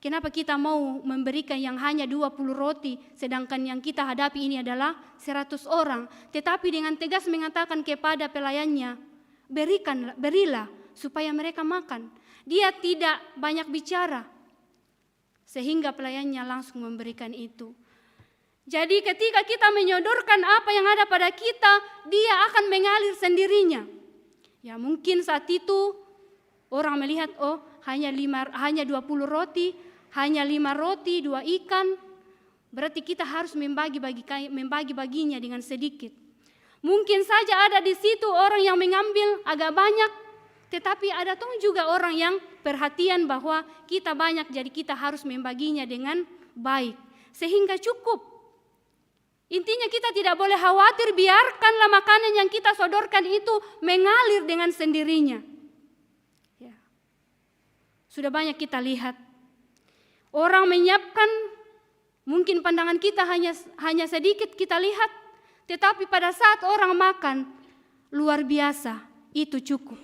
kenapa kita mau memberikan yang hanya 20 roti, sedangkan yang kita hadapi ini adalah 100 orang. Tetapi dengan tegas mengatakan kepada pelayannya, berilah supaya mereka makan. Dia tidak banyak bicara, sehingga pelayannya langsung memberikan itu. Jadi ketika kita menyodorkan apa yang ada pada kita, dia akan mengalir sendirinya. Ya mungkin saat itu orang melihat, oh hanya 20 roti, hanya 5 roti, 2 ikan. Berarti kita harus membagi-baginya dengan sedikit. Mungkin saja ada di situ orang yang mengambil agak banyak, tetapi ada juga orang yang perhatian bahwa kita banyak, jadi kita harus membaginya dengan baik. Sehingga cukup. Intinya kita tidak boleh khawatir, biarkanlah makanan yang kita sodorkan itu mengalir dengan sendirinya. Ya. Sudah banyak kita lihat. Orang menyiapkan, mungkin pandangan kita hanya sedikit kita lihat, tetapi pada saat orang makan, luar biasa, itu cukup.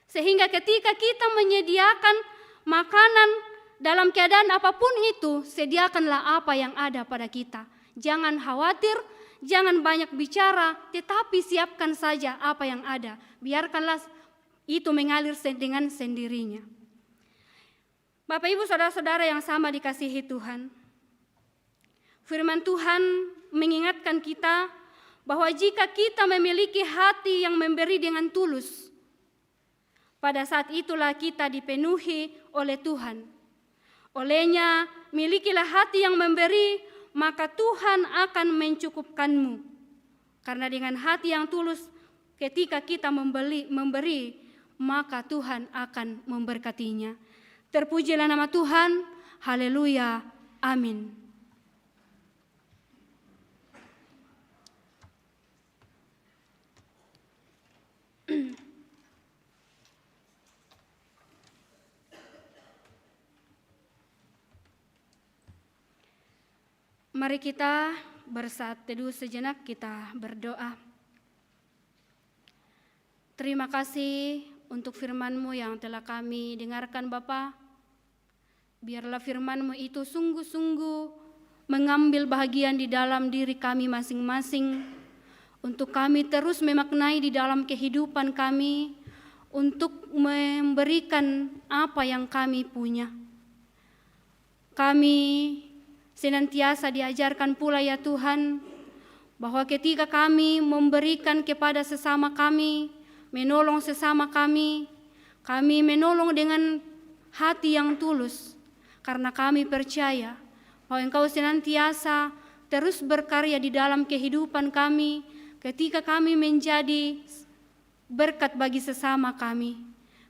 Sehingga ketika kita menyediakan makanan dalam keadaan apapun itu, sediakanlah apa yang ada pada kita. Jangan khawatir, jangan banyak bicara, tetapi siapkan saja apa yang ada. Biarkanlah itu mengalir dengan sendirinya. Bapak Ibu Saudara-saudara yang sama dikasihi Tuhan, firman Tuhan mengingatkan kita bahwa jika kita memiliki hati yang memberi dengan tulus, pada saat itulah kita dipenuhi oleh Tuhan. Olehnya milikilah hati yang memberi, maka Tuhan akan mencukupkanmu. Karena dengan hati yang tulus ketika kita memberi, maka Tuhan akan memberkatinya. Terpujilah nama Tuhan, haleluya, amin. Mari kita bersaat teduh sejenak, kita berdoa. Terima kasih untuk firman-Mu yang telah kami dengarkan Bapa. Biarlah firman-Mu itu sungguh-sungguh mengambil bahagian di dalam diri kami masing-masing, untuk kami terus memaknai di dalam kehidupan kami, untuk memberikan apa yang kami punya. Kami senantiasa diajarkan pula ya Tuhan, bahwa ketika kami memberikan kepada sesama kami, menolong sesama kami menolong dengan hati yang tulus, karena kami percaya bahwa Engkau senantiasa terus berkarya di dalam kehidupan kami ketika kami menjadi berkat bagi sesama kami.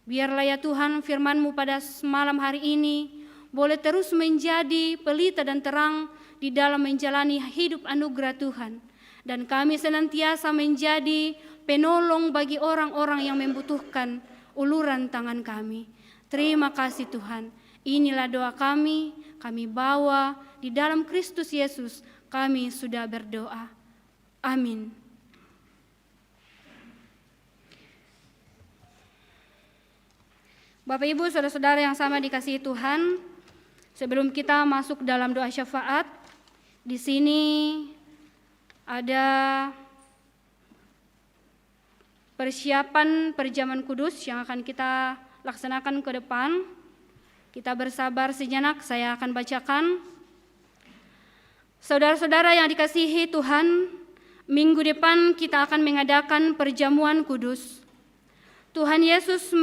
Biarlah ya Tuhan firman-Mu pada malam hari ini boleh terus menjadi pelita dan terang di dalam menjalani hidup anugerah Tuhan. Dan kami senantiasa menjadi penolong bagi orang-orang yang membutuhkan uluran tangan kami. Terima kasih Tuhan. Inilah doa kami bawa di dalam Kristus Yesus, kami sudah berdoa. Amin. Bapak Ibu, saudara-saudara yang sama dikasihi Tuhan, sebelum kita masuk dalam doa syafaat, di sini ada persiapan perjamuan kudus yang akan kita laksanakan ke depan. Kita bersabar sejenak, saya akan bacakan. Saudara-saudara yang dikasihi Tuhan, minggu depan kita akan mengadakan perjamuan kudus. Tuhan Yesus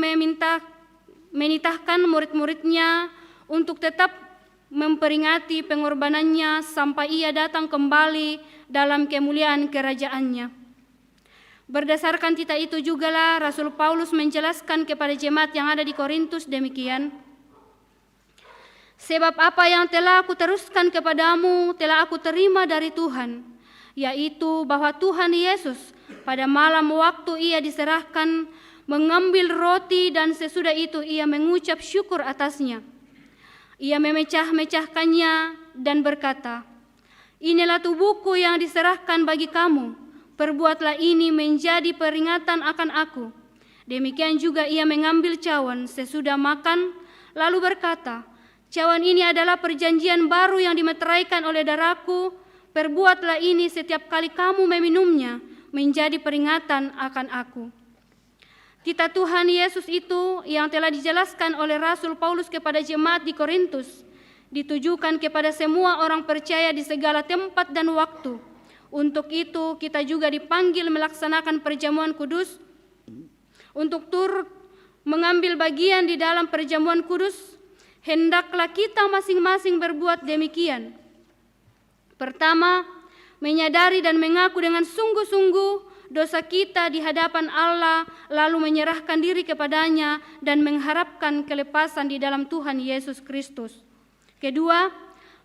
menitahkan murid-muridnya untuk tetap memperingati pengorbanannya sampai ia datang kembali dalam kemuliaan kerajaannya. Berdasarkan titah itu jugalah Rasul Paulus menjelaskan kepada jemaat yang ada di Korintus demikian. Sebab apa yang telah aku teruskan kepadamu telah aku terima dari Tuhan, yaitu bahwa Tuhan Yesus pada malam waktu ia diserahkan mengambil roti dan sesudah itu ia mengucap syukur atasnya. Ia memecah-mecahkannya dan berkata, "Inilah tubuhku yang diserahkan bagi kamu, perbuatlah ini menjadi peringatan akan aku." Demikian juga ia mengambil cawan sesudah makan, lalu berkata, "Cawan ini adalah perjanjian baru yang dimeteraikan oleh darahku, perbuatlah ini setiap kali kamu meminumnya, menjadi peringatan akan aku." Titah Tuhan Yesus itu yang telah dijelaskan oleh Rasul Paulus kepada jemaat di Korintus ditujukan kepada semua orang percaya di segala tempat dan waktu. Untuk itu kita juga dipanggil melaksanakan perjamuan kudus. Untuk turut mengambil bagian di dalam perjamuan kudus, hendaklah kita masing-masing berbuat demikian. Pertama, menyadari dan mengaku dengan sungguh-sungguh dosa kita di hadapan Allah, lalu menyerahkan diri kepadanya dan mengharapkan kelepasan di dalam Tuhan Yesus Kristus. Kedua,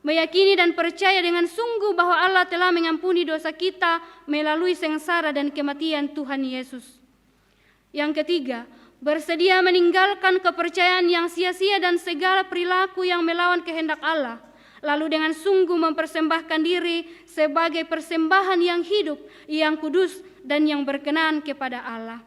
meyakini dan percaya dengan sungguh bahwa Allah telah mengampuni dosa kita melalui sengsara dan kematian Tuhan Yesus. Yang ketiga, bersedia meninggalkan kepercayaan yang sia-sia dan segala perilaku yang melawan kehendak Allah, lalu dengan sungguh mempersembahkan diri sebagai persembahan yang hidup, yang kudus, dan yang berkenan kepada Allah.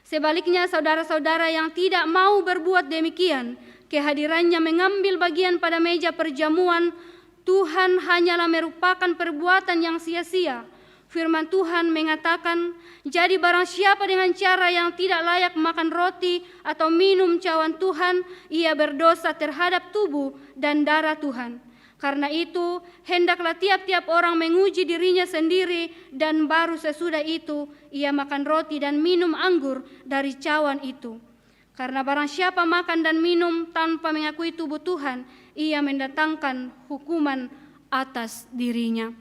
Sebaliknya, saudara-saudara yang tidak mau berbuat demikian, kehadirannya mengambil bagian pada meja perjamuan Tuhan hanyalah merupakan perbuatan yang sia-sia. Firman Tuhan mengatakan, "Jadi barang siapa dengan cara yang tidak layak makan roti atau minum cawan Tuhan, ia berdosa terhadap tubuh dan darah Tuhan. Karena itu, hendaklah tiap-tiap orang menguji dirinya sendiri dan baru sesudah itu ia makan roti dan minum anggur dari cawan itu. Karena barang siapa makan dan minum tanpa mengakui tubuh Tuhan, ia mendatangkan hukuman atas dirinya."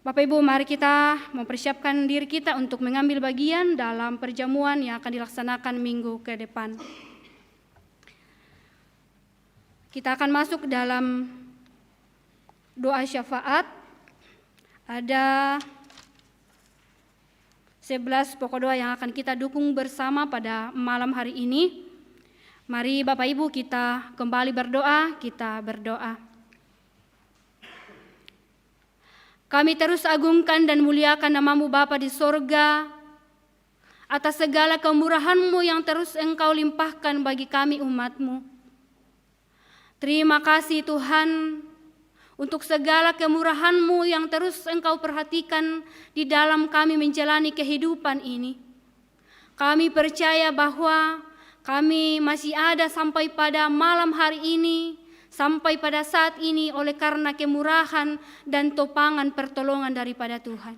Bapak Ibu, mari kita mempersiapkan diri kita untuk mengambil bagian dalam perjamuan yang akan dilaksanakan minggu ke depan. Kita akan masuk dalam doa syafaat. Ada 11 pokok doa yang akan kita dukung bersama pada malam hari ini. Mari Bapak Ibu kita kembali berdoa, kita berdoa. Kami terus agungkan dan muliakan nama-Mu Bapa di sorga, atas segala kemurahan-Mu yang terus Engkau limpahkan bagi kami umat-Mu. Terima kasih Tuhan untuk segala kemurahan-Mu yang terus Engkau perhatikan di dalam kami menjalani kehidupan ini. Kami percaya bahwa kami masih ada sampai pada malam hari ini sampai pada saat ini oleh karena kemurahan dan topangan pertolongan daripada Tuhan.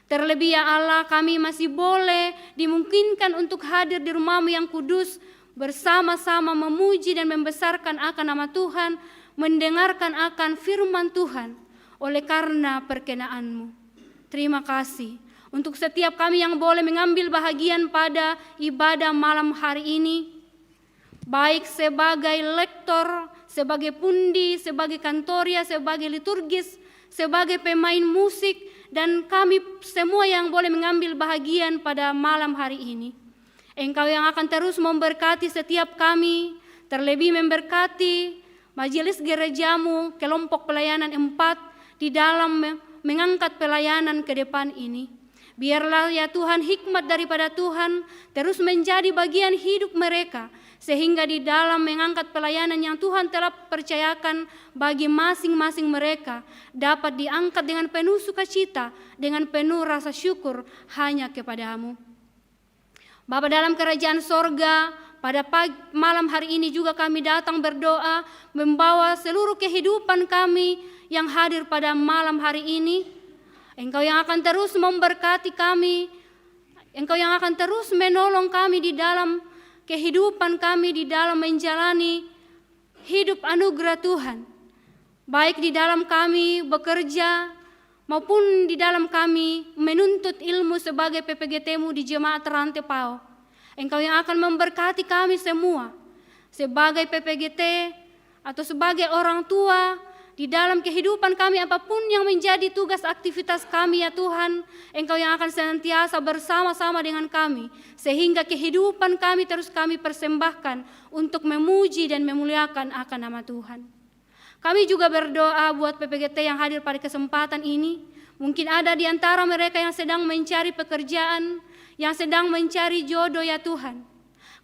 Terlebih ya Allah, kami masih boleh dimungkinkan untuk hadir di rumah-Mu yang kudus, bersama-sama memuji dan membesarkan akan nama Tuhan, mendengarkan akan firman Tuhan oleh karena perkenan-Mu. Terima kasih untuk setiap kami yang boleh mengambil bahagian pada ibadah malam hari ini, baik sebagai lektor, sebagai pundi, sebagai kantoria, sebagai liturgis, sebagai pemain musik, dan kami semua yang boleh mengambil bahagian pada malam hari ini. Engkau yang akan terus memberkati setiap kami, terlebih memberkati majelis gereja-Mu, kelompok pelayanan 4 di dalam mengangkat pelayanan ke depan ini. Biarlah ya Tuhan, hikmat daripada Tuhan terus menjadi bagian hidup mereka, sehingga di dalam mengangkat pelayanan yang Tuhan telah percayakan bagi masing-masing mereka dapat diangkat dengan penuh sukacita, dengan penuh rasa syukur hanya kepada-Mu. Bapa dalam kerajaan sorga, pada malam hari ini juga kami datang berdoa, membawa seluruh kehidupan kami yang hadir pada malam hari ini. Engkau yang akan terus memberkati kami, Engkau yang akan terus menolong kami di dalam kehidupan kami, di dalam menjalani hidup anugerah Tuhan, baik di dalam kami bekerja maupun di dalam kami menuntut ilmu sebagai PPGT-Mu di Jemaat Rantai Pau. Engkau yang akan memberkati kami semua sebagai PPGT atau sebagai orang tua di dalam kehidupan kami, apapun yang menjadi tugas aktivitas kami ya Tuhan, Engkau yang akan senantiasa bersama-sama dengan kami, sehingga kehidupan kami terus kami persembahkan untuk memuji dan memuliakan akan nama Tuhan. Kami juga berdoa buat PPGT yang hadir pada kesempatan ini. Mungkin ada di antara mereka yang sedang mencari pekerjaan, yang sedang mencari jodoh ya Tuhan.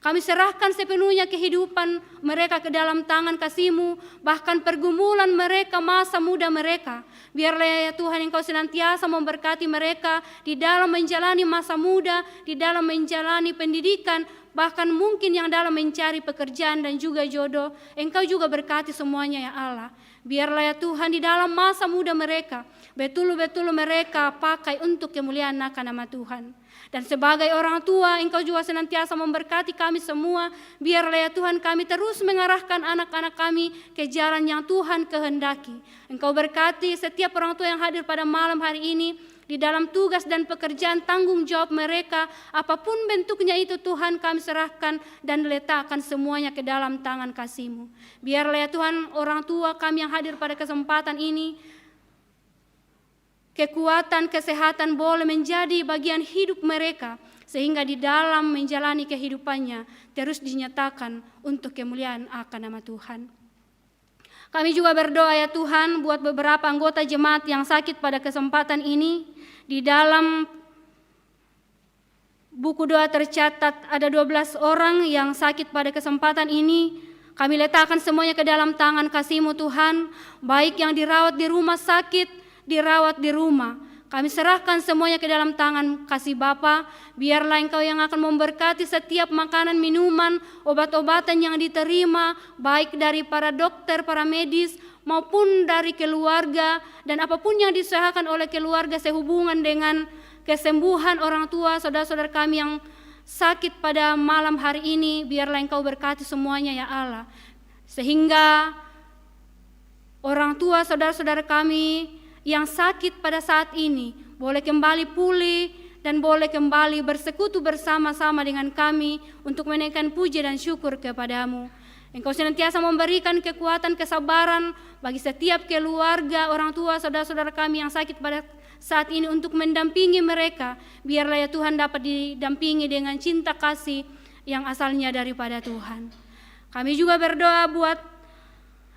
Kami serahkan sepenuhnya kehidupan mereka ke dalam tangan Kasih-Mu, bahkan pergumulan mereka, masa muda mereka. Biarlah ya Tuhan Engkau senantiasa memberkati mereka di dalam menjalani masa muda, di dalam menjalani pendidikan, bahkan mungkin yang dalam mencari pekerjaan dan juga jodoh. Engkau juga berkati semuanya ya Allah. Biarlah ya Tuhan di dalam masa muda mereka, betul-betul mereka pakai untuk kemuliaan nama Tuhan. Dan sebagai orang tua, Engkau juga senantiasa memberkati kami semua. Biarlah ya Tuhan kami terus mengarahkan anak-anak kami ke jalan yang Tuhan kehendaki. Engkau berkati setiap orang tua yang hadir pada malam hari ini di dalam tugas dan pekerjaan tanggung jawab mereka. Apapun bentuknya itu Tuhan kami serahkan dan letakkan semuanya ke dalam tangan Kasih-Mu. Biarlah ya Tuhan orang tua kami yang hadir pada kesempatan ini, kekuatan, kesehatan boleh menjadi bagian hidup mereka, sehingga di dalam menjalani kehidupannya terus dinyatakan untuk kemuliaan akan nama Tuhan. Kami juga berdoa ya Tuhan buat beberapa anggota jemaat yang sakit pada kesempatan ini. Di dalam buku doa tercatat ada 12 orang yang sakit pada kesempatan ini. Kami letakkan semuanya ke dalam tangan Kasih-Mu Tuhan, baik yang dirawat di rumah sakit, dirawat di rumah. Kami serahkan semuanya ke dalam tangan Kasih Bapa. Biarlah Engkau yang akan memberkati setiap makanan, minuman, obat-obatan yang diterima, baik dari para dokter, para medis, maupun dari keluarga, dan apapun yang diusahakan oleh keluarga sehubungan dengan kesembuhan orang tua, saudara-saudara kami yang sakit pada malam hari ini. Biarlah Engkau berkati semuanya ya Allah, sehingga orang tua, saudara-saudara kami yang sakit pada saat ini boleh kembali pulih dan boleh kembali bersekutu bersama-sama dengan kami untuk menaikkan puji dan syukur kepada-Mu. Engkau senantiasa memberikan kekuatan, kesabaran bagi setiap keluarga, orang tua, saudara-saudara kami yang sakit pada saat ini untuk mendampingi mereka. Biarlah ya Tuhan dapat didampingi dengan cinta kasih yang asalnya daripada Tuhan. Kami juga berdoa buat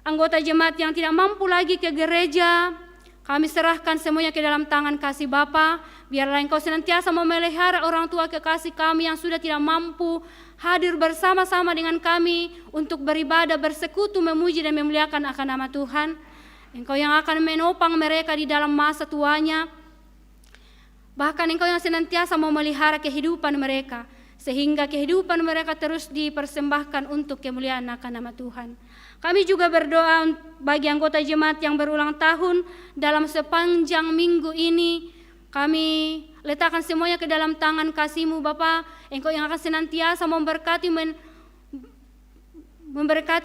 anggota jemaat yang tidak mampu lagi ke gereja. Kami serahkan semuanya ke dalam tangan Kasih Bapa. Biarlah Engkau senantiasa memelihara orang tua kekasih kami yang sudah tidak mampu hadir bersama-sama dengan kami untuk beribadah, bersekutu, memuji dan memuliakan akan nama Tuhan. Engkau yang akan menopang mereka di dalam masa tuanya. Bahkan Engkau yang senantiasa memelihara kehidupan mereka, sehingga kehidupan mereka terus dipersembahkan untuk kemuliaan akan nama Tuhan. Kami juga berdoa bagi anggota jemaat yang berulang tahun dalam sepanjang minggu ini. Kami letakkan semuanya ke dalam tangan kasih-Mu Bapa. Engkau yang akan senantiasa memberkati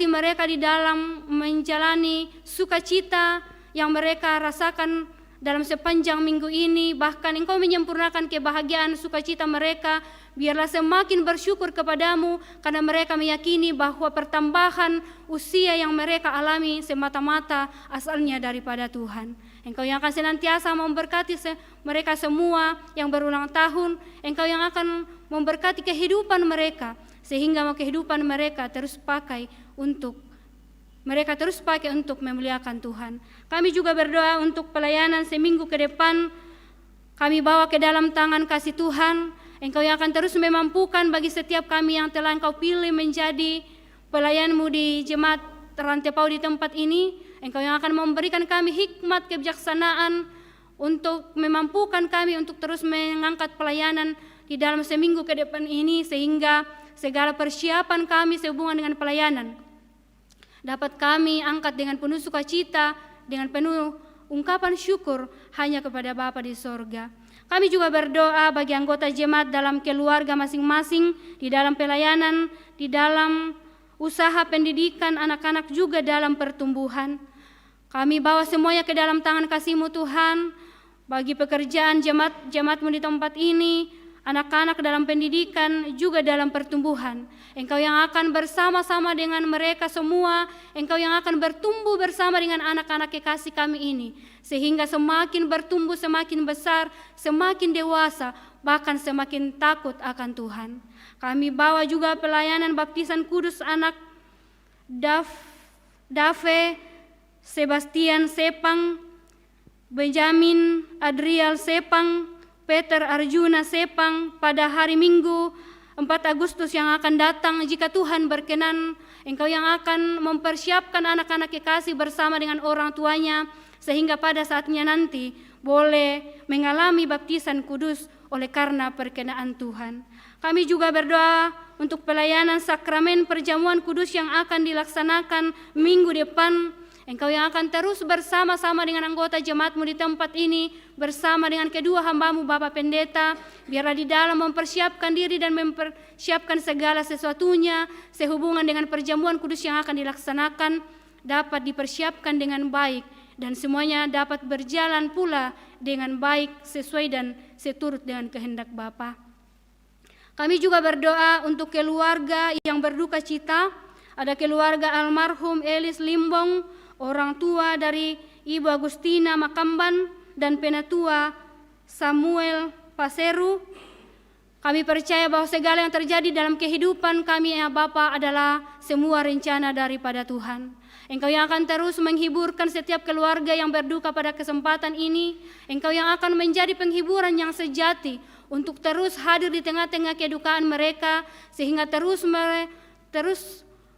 mereka di dalam menjalani sukacita yang mereka rasakan dalam sepanjang minggu ini. Bahkan Engkau menyempurnakan kebahagiaan sukacita mereka. Biarlah semakin bersyukur kepadamu karena mereka meyakini bahwa pertambahan usia yang mereka alami semata-mata asalnya daripada Tuhan. Engkau yang akan senantiasa memberkati mereka semua yang berulang tahun. Engkau yang akan memberkati kehidupan mereka sehingga kehidupan mereka terus pakai untuk memuliakan Tuhan. Kami juga berdoa untuk pelayanan seminggu ke depan. Kami bawa ke dalam tangan kasih Tuhan. Engkau yang akan terus memampukan bagi setiap kami yang telah Engkau pilih menjadi pelayan-Mu di jemaat Rantai Pau di tempat ini. Engkau yang akan memberikan kami hikmat kebijaksanaan untuk memampukan kami untuk terus mengangkat pelayanan di dalam seminggu ke depan ini, sehingga segala persiapan kami sehubungan dengan pelayanan dapat kami angkat dengan penuh sukacita, dengan penuh ungkapan syukur hanya kepada Bapa di sorga. Kami juga berdoa bagi anggota jemaat dalam keluarga masing-masing, di dalam pelayanan, di dalam usaha pendidikan anak-anak juga dalam pertumbuhan. Kami bawa semuanya ke dalam tangan kasih-Mu Tuhan, bagi pekerjaan jemaat-Mu di tempat ini, anak-anak dalam pendidikan juga dalam pertumbuhan. Engkau yang akan bersama-sama dengan mereka semua, Engkau yang akan bertumbuh bersama dengan anak-anak kekasih kami ini, sehingga semakin bertumbuh, semakin besar, semakin dewasa, bahkan semakin takut akan Tuhan. Kami bawa juga pelayanan baptisan kudus anak Dave, Sebastian Sepang, Benjamin Adrial Sepang, Peter Arjuna Sepang pada hari Minggu 4 Agustus yang akan datang. Jika Tuhan berkenan, Engkau yang akan mempersiapkan anak-anak kekasih bersama dengan orang tuanya, sehingga pada saatnya nanti boleh mengalami baptisan kudus oleh karena perkenaan Tuhan. Kami juga berdoa untuk pelayanan sakramen perjamuan kudus yang akan dilaksanakan minggu depan. Engkau yang akan terus bersama-sama dengan anggota jemaat-Mu di tempat ini, bersama dengan kedua hamba-Mu Bapak Pendeta, biarlah di dalam mempersiapkan diri dan mempersiapkan segala sesuatunya sehubungan dengan perjamuan kudus yang akan dilaksanakan dapat dipersiapkan dengan baik, dan semuanya dapat berjalan pula dengan baik sesuai dan seturut dengan kehendak Bapa. Kami juga berdoa untuk keluarga yang berduka cita. Ada keluarga almarhum Elis Limbong, orang tua dari Ibu Agustina Makamban, dan penatua Samuel Paseru. Kami percaya bahwa segala yang terjadi dalam kehidupan kami ya Bapa adalah semua rencana daripada Tuhan. Engkau yang akan terus menghiburkan setiap keluarga yang berduka pada kesempatan ini. Engkau yang akan menjadi penghiburan yang sejati untuk terus hadir di tengah-tengah kedukaan mereka, sehingga terus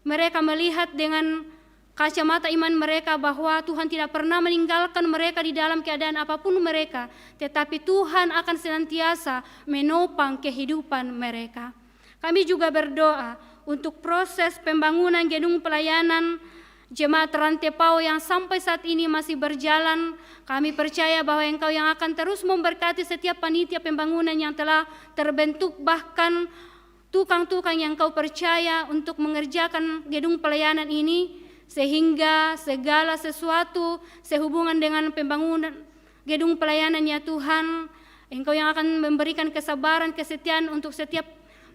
mereka melihat dengan kacamata iman mereka bahwa Tuhan tidak pernah meninggalkan mereka di dalam keadaan apapun mereka, tetapi Tuhan akan senantiasa menopang kehidupan mereka. Kami juga berdoa untuk proses pembangunan gedung pelayanan jemaat Rantai Pau yang sampai saat ini masih berjalan. Kami percaya bahwa Engkau yang akan terus memberkati setiap panitia pembangunan yang telah terbentuk, bahkan tukang-tukang yang Kau percaya untuk mengerjakan gedung pelayanan ini, sehingga segala sesuatu sehubungan dengan pembangunan gedung pelayanan ya Tuhan, Engkau yang akan memberikan kesabaran, kesetiaan untuk setiap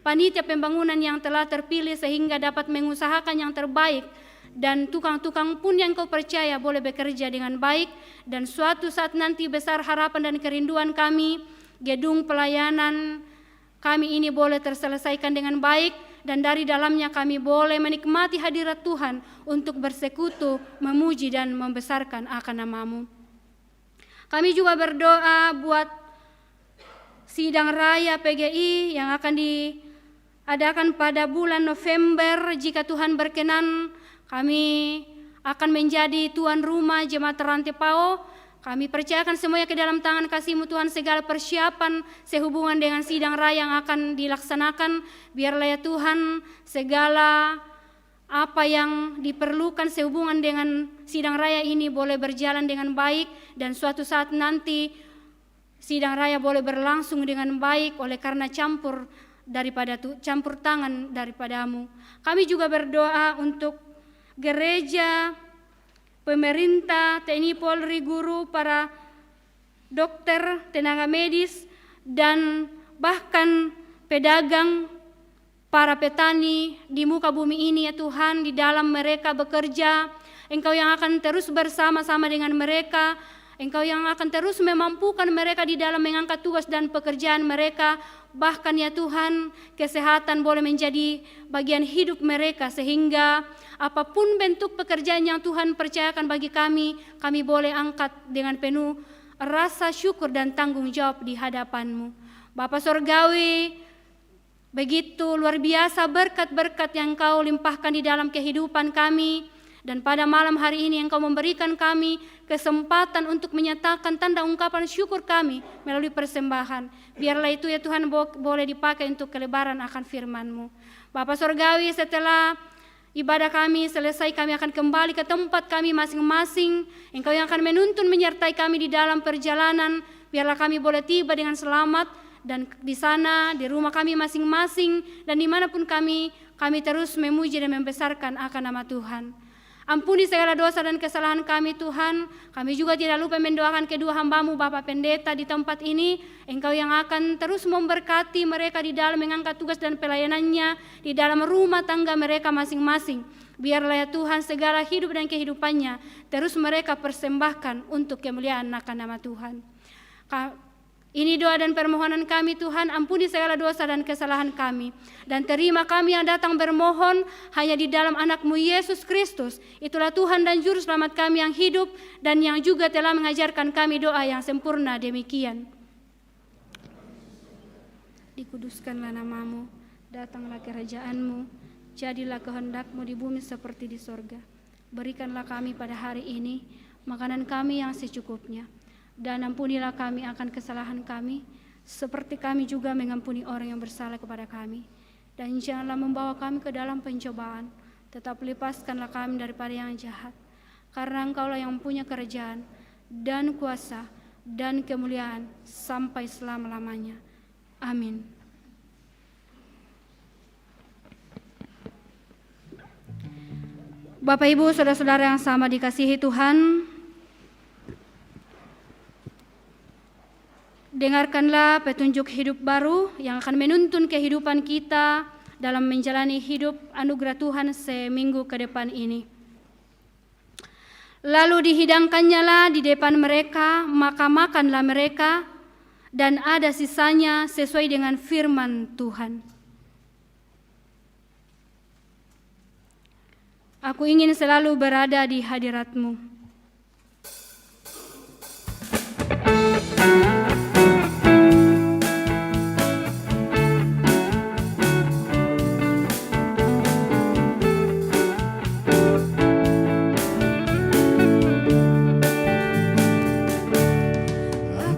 panitia pembangunan yang telah terpilih, sehingga dapat mengusahakan yang terbaik, dan tukang-tukang pun yang Kau percaya boleh bekerja dengan baik, dan suatu saat nanti besar harapan dan kerinduan kami, gedung pelayanan kami ini boleh terselesaikan dengan baik, dan dari dalamnya kami boleh menikmati hadirat Tuhan untuk bersekutu, memuji dan membesarkan akan nama-Mu. Kami juga berdoa buat sidang raya PGI yang akan diadakan pada bulan November. Jika Tuhan berkenan, kami akan menjadi tuan rumah jemaat Rantai Pau. Kami percayakan semuanya ke dalam tangan kasih-Mu Tuhan, segala persiapan sehubungan dengan sidang raya yang akan dilaksanakan. Biarlah ya Tuhan segala apa yang diperlukan sehubungan dengan sidang raya ini boleh berjalan dengan baik, dan suatu saat nanti sidang raya boleh berlangsung dengan baik oleh karena campur tangan daripadamu. Kami juga berdoa untuk gereja, pemerintah, TNI, Polri, guru, para dokter, tenaga medis, dan bahkan pedagang, para petani di muka bumi ini ya Tuhan, di dalam mereka bekerja, Engkau yang akan terus bersama-sama dengan mereka, Engkau yang akan terus memampukan mereka di dalam mengangkat tugas dan pekerjaan mereka, bahkan ya Tuhan, kesehatan boleh menjadi bagian hidup mereka, sehingga apapun bentuk pekerjaan yang Tuhan percayakan bagi kami boleh angkat dengan penuh rasa syukur dan tanggung jawab di hadapan-Mu. Bapa Sorgawi, begitu luar biasa berkat-berkat yang Engkau limpahkan di dalam kehidupan kami, dan pada malam hari ini Engkau memberikan kami kesempatan untuk menyatakan tanda ungkapan syukur kami melalui persembahan. Biarlah itu ya Tuhan boleh dipakai untuk kelebaran akan firman-Mu. Bapa Sorgawi, setelah ibadah kami selesai, kami akan kembali ke tempat kami masing-masing. Engkau yang akan menuntun menyertai kami di dalam perjalanan. Biarlah kami boleh tiba dengan selamat, dan di sana, di rumah kami masing-masing, dan dimanapun kami terus memuji dan membesarkan akan nama Tuhan. Ampuni segala dosa dan kesalahan kami Tuhan. Kami juga tidak lupa mendoakan kedua hamba-Mu, Bapak Pendeta di tempat ini. Engkau yang akan terus memberkati mereka di dalam mengangkat tugas dan pelayanannya, di dalam rumah tangga mereka masing-masing. Biarlah ya Tuhan segala hidup dan kehidupannya terus mereka persembahkan untuk kemuliaan akan nama Tuhan. Ini doa dan permohonan kami Tuhan, ampuni segala dosa dan kesalahan kami. Dan terima kami yang datang bermohon hanya di dalam anak-Mu Yesus Kristus. Itulah Tuhan dan Juru Selamat kami yang hidup dan yang juga telah mengajarkan kami doa yang sempurna demikian. Dikuduskanlah nama-Mu, datanglah kerajaan-Mu, jadilah kehendak-Mu di bumi seperti di sorga. Berikanlah kami pada hari ini makanan kami yang secukupnya. Dan ampunilah kami akan kesalahan kami, seperti kami juga mengampuni orang yang bersalah kepada kami. Dan janganlah membawa kami ke dalam pencobaan, tetap lepaskanlah kami daripada yang jahat. Karena Engkaulah yang punya kerajaan, dan kuasa, dan kemuliaan, sampai selama-lamanya. Amin. Bapak, Ibu, saudara-saudara yang sama dikasihi Tuhan, dengarkanlah petunjuk hidup baru yang akan menuntun kehidupan kita dalam menjalani hidup anugerah Tuhan seminggu ke depan ini. Lalu dihidangkannya lah di depan mereka, maka makanlah mereka, dan ada sisanya sesuai dengan firman Tuhan. Aku ingin selalu berada di hadirat-Mu.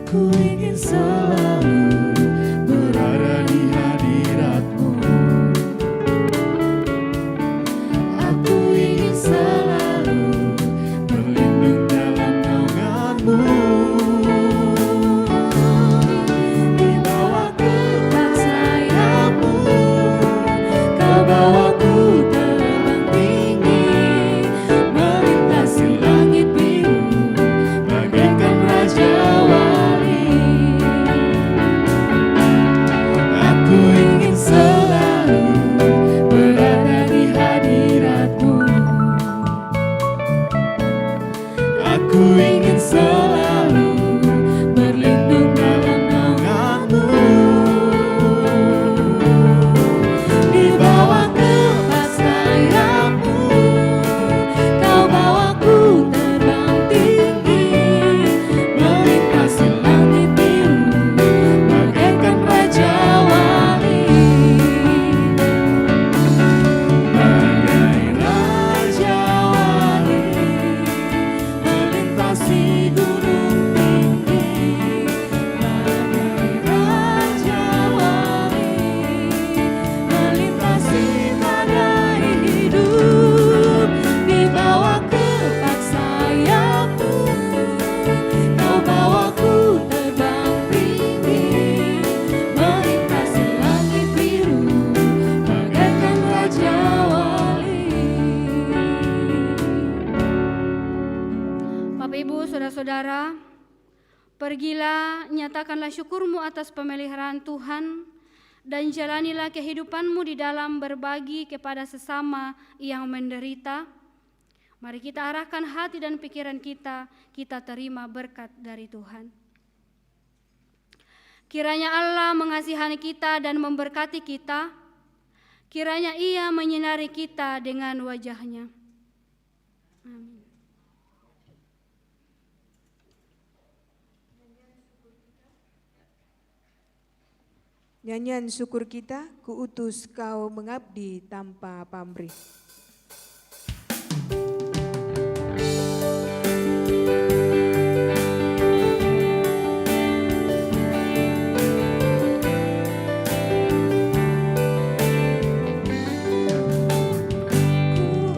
Aku ingin selalu berada di hadirat-Mu. Aku ingin selalu berlindung dalam naungan-Mu. Di bawah ketat sayap-Mu, Kau bawaku terbang tinggi, melintasi langit biru, bagaikan raja wali. Ia, nyatakanlah syukurmu atas pemeliharaan Tuhan dan jalanilah kehidupanmu di dalam berbagi kepada sesama yang menderita. Mari kita arahkan hati dan pikiran kita terima berkat dari Tuhan. Kiranya Allah mengasihani kita dan memberkati kita. Kiranya Ia menyinari kita dengan wajah-Nya. Amin. Nyanyian syukur kita, kuutus kau mengabdi tanpa pamrih.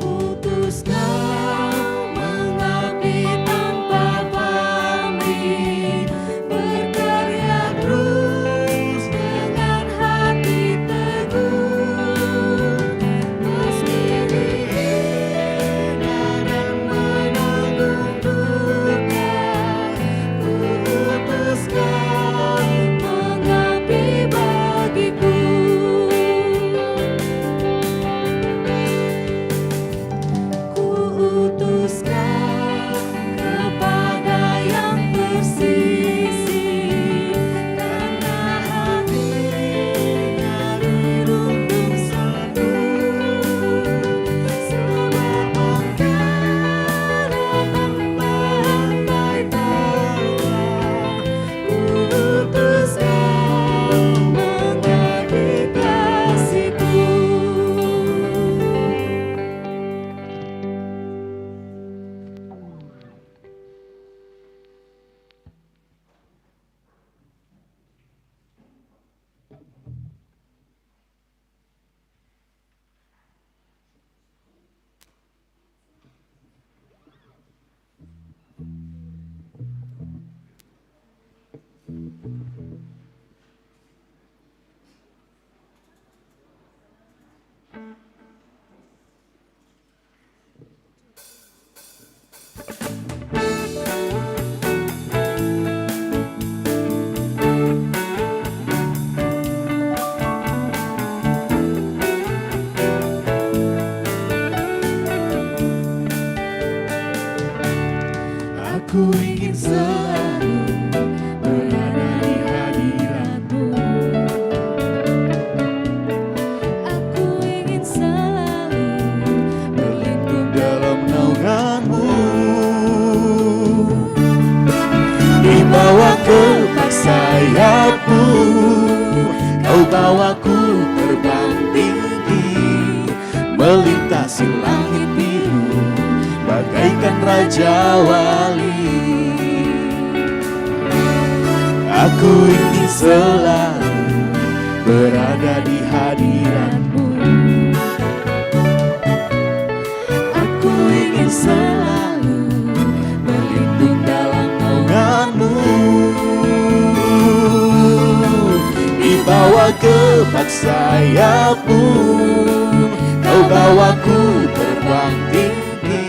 Kuutus kau mengabdi tanpa pamrih, berkarya terus dengan hati teguh, meski hina dan menanggung duka. Kuutus kau mengabdi bagiku. Kuutus kau kepada yang tersisih, karena hatinya dirundung sandu, sebab angkara empat tawa. Kuutus kau mengabdi kasihku. Aku ingin selalu berada di hadirat-Mu. Aku ingin selalu berlindung dalam naungan-Mu. Di bawah kepak sayap-Mu, Kau bawaku terbang tinggi, melintasi langit biru bagaikan Raja Wali. Aku ingin selalu berada di hadirat-Mu. Aku ingin selalu berlindung dalam naungan-Mu. Di bawah kepak sayap-Mu, Kau bawaku terbang tinggi,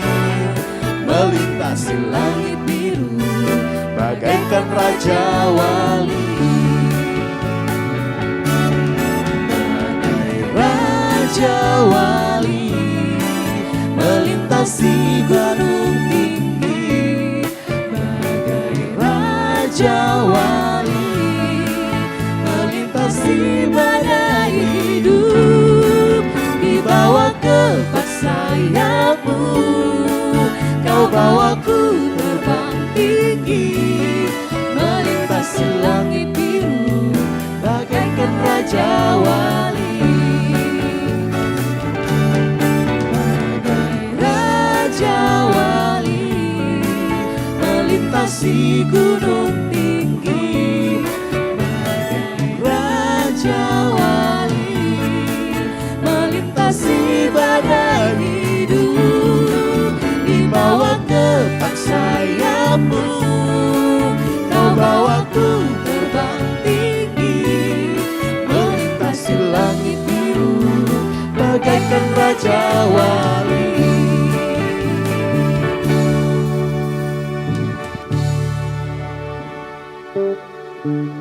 melintasi langit biru bagaikan Raja Wali. Bagai Raja Wali melintasi gunung tinggi, bagai Raja Wali melintasi badai hidup. Di bawah kepak sayap-Mu, Kau bawaku terbang tinggi, melintasi langit biru bagaikan Raja Wali. Bagai Raja Wali melintasi gunung tinggi, bagai Raja Wali melintasi badai hidup. Di bawah kepak sayap-Mu, Kau bawaku terbang tinggi, melintasi langit biru bagaikan Raja Wali. Thank